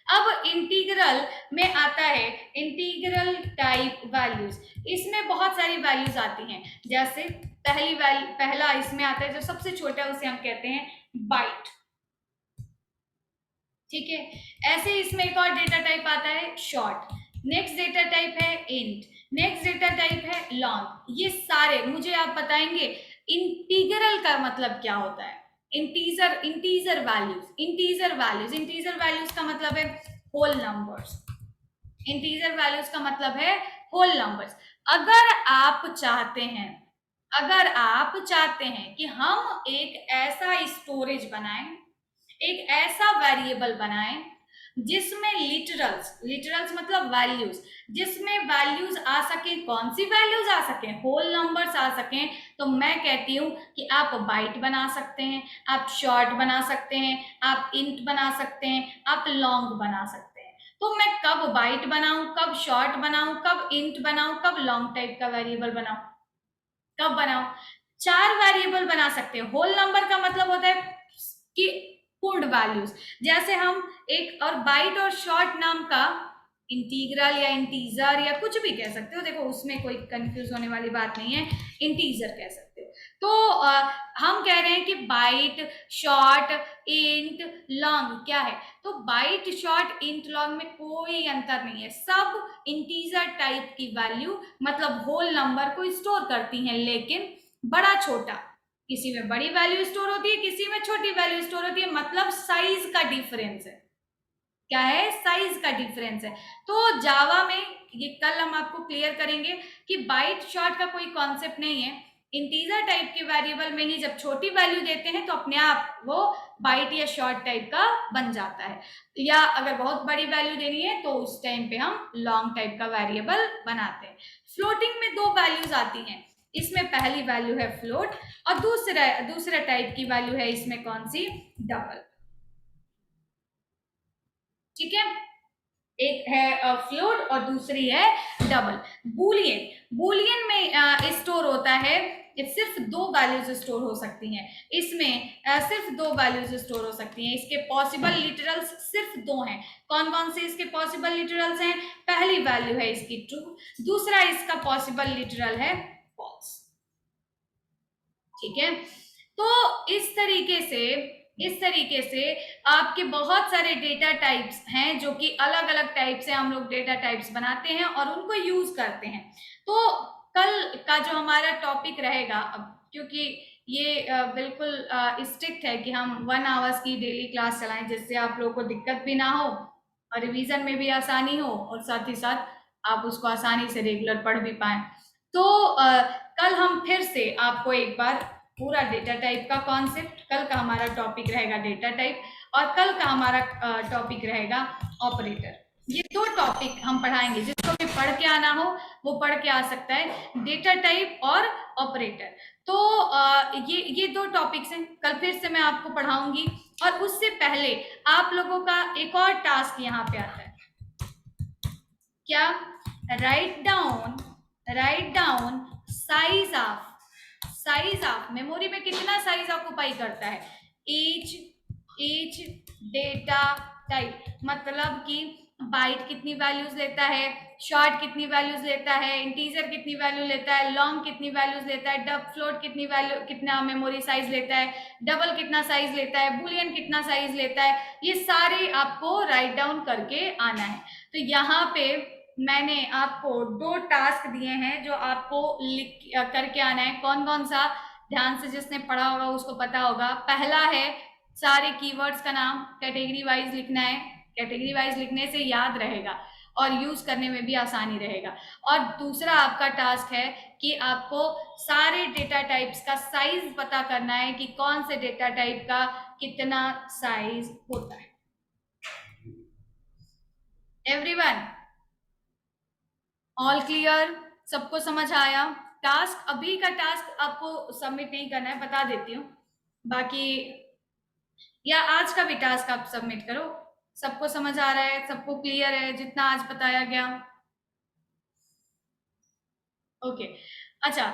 अब इंटीग्रल में आता है इंटीग्रल टाइप वैल्यूज, इसमें बहुत सारी वैल्यूज आती हैं, जैसे पहला इसमें आता है जो सबसे छोटा है उसे हम कहते हैं बाइट, ठीक है। ऐसे इसमें एक और डेटा टाइप आता है शॉर्ट, नेक्स्ट डेटा टाइप है इंट, नेक्स्ट डेटा टाइप है लॉन्ग, ये सारे मुझे आप बताएंगे इंटीग्रल का मतलब क्या होता है, इंटीजर वैल्यूज का मतलब है होल नंबर्स, इंटीजर वैल्यूज का मतलब है होल नंबर्स। अगर आप चाहते हैं, कि हम एक ऐसा स्टोरेज बनाएं, एक ऐसा वेरिएबल बनाएं जिसमें लिटरल्स मतलब वैल्यूज, जिसमें वैल्यूज आ सके, कौन सी वैल्यूज आ सके, होल नंबर्स आ सके, तो मैं कहती हूं कि आप बाइट बना सकते हैं, आप शॉर्ट बना सकते हैं, आप इंट बना सकते हैं, आप लॉन्ग बना सकते हैं। तो मैं कब बाइट बनाऊं, कब शॉर्ट बनाऊं, कब इंट बनाऊं, कब लॉन्ग टाइप का वेरिएबल बनाऊं, कब बनाऊं, चार वेरिएबल बना सकते हैं। होल नंबर का मतलब होता है कि पूर्ण वैल्यूज, जैसे हम एक, और बाइट और शॉर्ट नाम का इंटीग्रल या इंटीजर या कुछ भी कह सकते हो, देखो उसमें कोई कंफ्यूज होने वाली बात नहीं है, इंटीजर कह सकते हो। तो हम कह रहे हैं कि बाइट शॉर्ट इंट लॉन्ग क्या है, तो बाइट शॉर्ट इंट लॉन्ग में कोई अंतर नहीं है, सब इंटीजर टाइप की वैल्यू मतलब होल नंबर को स्टोर करती हैं, लेकिन बड़ा छोटा, किसी में बड़ी वैल्यू स्टोर होती है, किसी में छोटी वैल्यू स्टोर होती है, मतलब साइज का डिफरेंस है, क्या है, साइज का डिफरेंस है। तो जावा में ये कल हम आपको क्लियर करेंगे कि बाइट शॉर्ट का कोई कॉन्सेप्ट नहीं है, इंटीजर टाइप के वेरिएबल में ही जब छोटी वैल्यू देते हैं तो अपने आप वो बाइट या शॉर्ट टाइप का बन जाता है, या अगर बहुत बड़ी वैल्यू देनी है तो उस टाइम पे हम लॉन्ग टाइप का वेरिएबल बनाते हैं। फ्लोटिंग में दो वैल्यूज आती हैं, इसमें पहली वैल्यू है फ्लोट और दूसरा टाइप की वैल्यू है इसमें कौन सी, डबल। ठीक है, एक है फ्लोट और दूसरी है डबल। बुलियन में स्टोर होता है, सिर्फ दो वैल्यूज स्टोर हो सकती हैं इसमें, सिर्फ दो वैल्यूज स्टोर हो सकती हैं। इसके पॉसिबल लिटरल्स सिर्फ दो हैं। कौन कौन से इसके पॉसिबल लिटरल्स हैं, पहली वैल्यू है इसकी ट्रू, दूसरा इसका पॉसिबल लिटरल है फॉल्स। ठीक है, तो इस तरीके से आपके बहुत सारे डेटा टाइप्स हैं जो कि अलग अलग टाइप से हम लोग डेटा टाइप्स बनाते हैं और उनको यूज करते हैं। तो कल का जो हमारा टॉपिक रहेगा, अब क्योंकि ये बिल्कुल स्ट्रिक्ट है कि हम 1 आवर्स की डेली क्लास चलाएं जिससे आप लोगों को दिक्कत भी ना हो और रिवीजन में भी आसानी हो और साथ ही साथ आप उसको आसानी से रेगुलर पढ़ भी पाएं। तो कल हम फिर से आपको एक बार पूरा डेटा टाइप का कॉन्सेप्ट, कल का हमारा टॉपिक रहेगा डेटा टाइप और कल का हमारा टॉपिक रहेगा ऑपरेटर। ये दो टॉपिक हम पढ़ाएंगे, जिसको भी पढ़ के आना हो वो पढ़ के आ सकता है, डेटा टाइप और ऑपरेटर। तो ये दो टॉपिक्स हैं, कल फिर से मैं आपको पढ़ाऊंगी। और उससे पहले आप लोगों का एक और टास्क यहाँ पे आता है, क्या, write down size of memory में कितना साइज ऑक्युपाई करता है, ईच डेटा टाइप, मतलब कि बाइट कितनी वैल्यूज लेता है, शॉर्ट कितनी वैल्यूज लेता है, इंटीजर कितनी वैल्यू लेता है, लॉन्ग कितनी वैल्यूज लेता है, डब फ्लोट कितनी वैल्यू, कितना मेमोरी साइज लेता है, डबल कितना साइज लेता है, बुलियन कितना साइज लेता है, ये सारे आपको राइट डाउन करके आना है। तो यहाँ पे मैंने आपको दो टास्क दिए हैं जो आपको लिख करके आना है। कौन कौन सा, ध्यान से जिसने पढ़ा होगा उसको पता होगा। पहला है सारे कीवर्ड्स का नाम कैटेगरी वाइज लिखना है, कैटेगरी वाइज लिखने से याद रहेगा और यूज करने में भी आसानी रहेगा। और दूसरा आपका टास्क है कि आपको सारे डेटा टाइप्स का साइज पता करना है कि कौन से डेटा टाइप का कितना साइज होता है। एवरीवन ऑल क्लियर, सबको समझ आया। टास्क, अभी का टास्क आपको सबमिट नहीं करना है, बता देती हूँ, बाकी या आज का भी टास्क आप सबमिट करो। सबको समझ आ रहा है, सबको क्लियर है जितना आज बताया गया? ओके, अच्छा,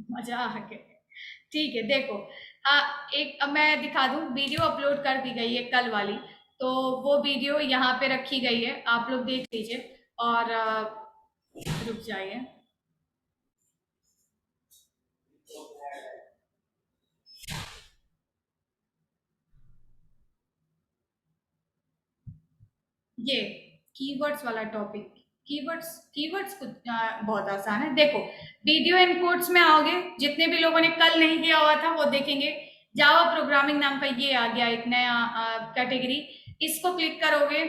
मजा आ गया। ठीक है, देखो, एक अब मैं दिखा दूं, वीडियो अपलोड कर दी गई है कल वाली, तो वो वीडियो यहाँ पे रखी गई है, आप लोग देख लीजिए और रुक जाइए। ये कीवर्ड्स वाला टॉपिक, कीवर्ड्स कुछ बहुत आसान है। देखो, वीडियो इन कोड्स में आओगे, जितने भी लोगों ने कल नहीं किया हुआ था वो देखेंगे। जावा प्रोग्रामिंग नाम का ये आ गया एक नया कैटेगरी, इसको क्लिक करोगे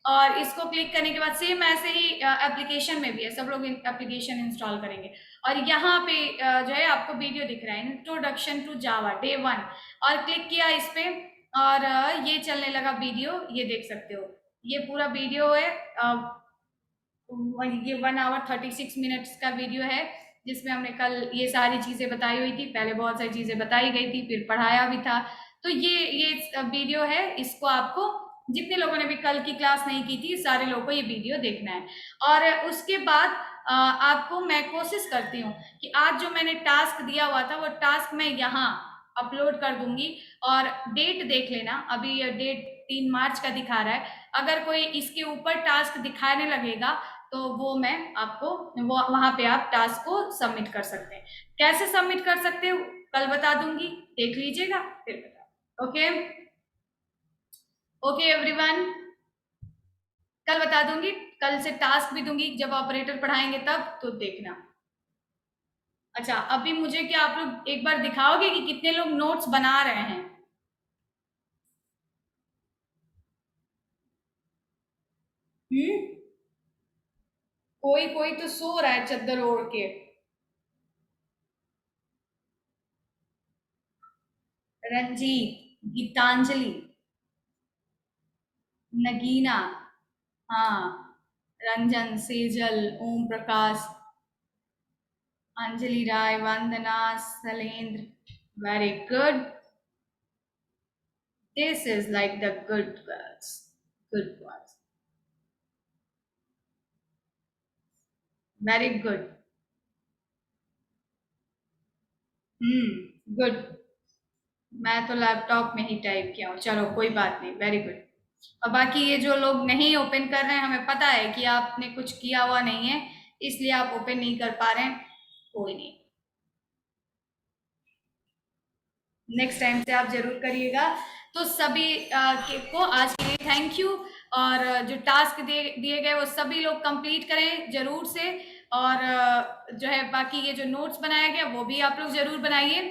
और इसको क्लिक करने के बाद सेम ऐसे ही एप्लीकेशन में भी है, सब लोग एप्लीकेशन इंस्टॉल करेंगे और यहाँ पे जो है आपको वीडियो दिख रहा है, इंट्रोडक्शन टू जावा डे 1, और क्लिक किया इस पे और ये चलने लगा वीडियो, ये देख सकते हो, ये पूरा वीडियो है। ये 1 आवर 36 मिनट्स का वीडियो है जिसमें हमने कल ये सारी चीजें बताई हुई थी, पहले बहुत सारी चीजें बताई गई थी, फिर पढ़ाया भी था। तो ये वीडियो है, इसको आपको जितने लोगों ने भी कल की क्लास नहीं की थी सारे लोगों को ये वीडियो देखना है। और उसके बाद आपको मैं कोशिश करती हूँ कि आज जो मैंने टास्क दिया हुआ था वो टास्क मैं यहाँ अपलोड कर दूंगी, और डेट देख लेना, अभी ये डेट 3 मार्च का दिखा रहा है। अगर कोई इसके ऊपर टास्क दिखाने लगेगा तो वो मैं आपको, वो वहां पे आप टास्क को सबमिट कर सकते हैं। कैसे सबमिट कर सकते हो कल बता दूंगी, देख लीजिएगा फिर बता। ओके, ओके एवरीवन, कल बता दूंगी, कल से टास्क भी दूंगी जब ऑपरेटर पढ़ाएंगे तब, तो देखना। अच्छा, अभी मुझे क्या आप लोग एक बार दिखाओगे कि कितने लोग नोट्स बना रहे हैं? हम्म, कोई कोई तो सो रहा है चद्दर ओढ़ के। रंजीत, गीतांजलि, नगीना, हाँ, Ranjan, Sejal, Om Prakash, Anjali Rai, Vandana, Shailendra. Very good. This is like the good girls. Good ones. Very good. Good. मैं तो लैपटॉप में ही टाइप किया हूँ, चलो कोई बात नहीं, वेरी गुड। और बाकी ये जो लोग नहीं ओपन कर रहे हैं, हमें पता है कि आपने कुछ किया हुआ नहीं है, इसलिए आप ओपन नहीं कर पा रहे हैं। कोई नहीं, नेक्स्ट टाइम से आप जरूर करिएगा। तो सभी को आज के लिए थैंक यू। और जो टास्क दिए दिए गए वो सभी लोग कंप्लीट करें जरूर से। और जो है बाकी ये जो नोट्स बनाया गया वो भी आप लोग जरूर बनाइए।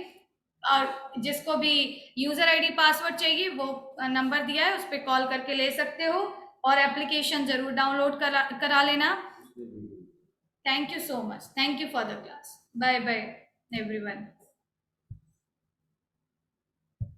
और जिसको भी यूजर आईडी पासवर्ड चाहिए वो नंबर दिया है, उस पर कॉल करके ले सकते हो। और एप्लीकेशन जरूर डाउनलोड करा लेना। Thank you so much, thank you for the class, bye bye everyone.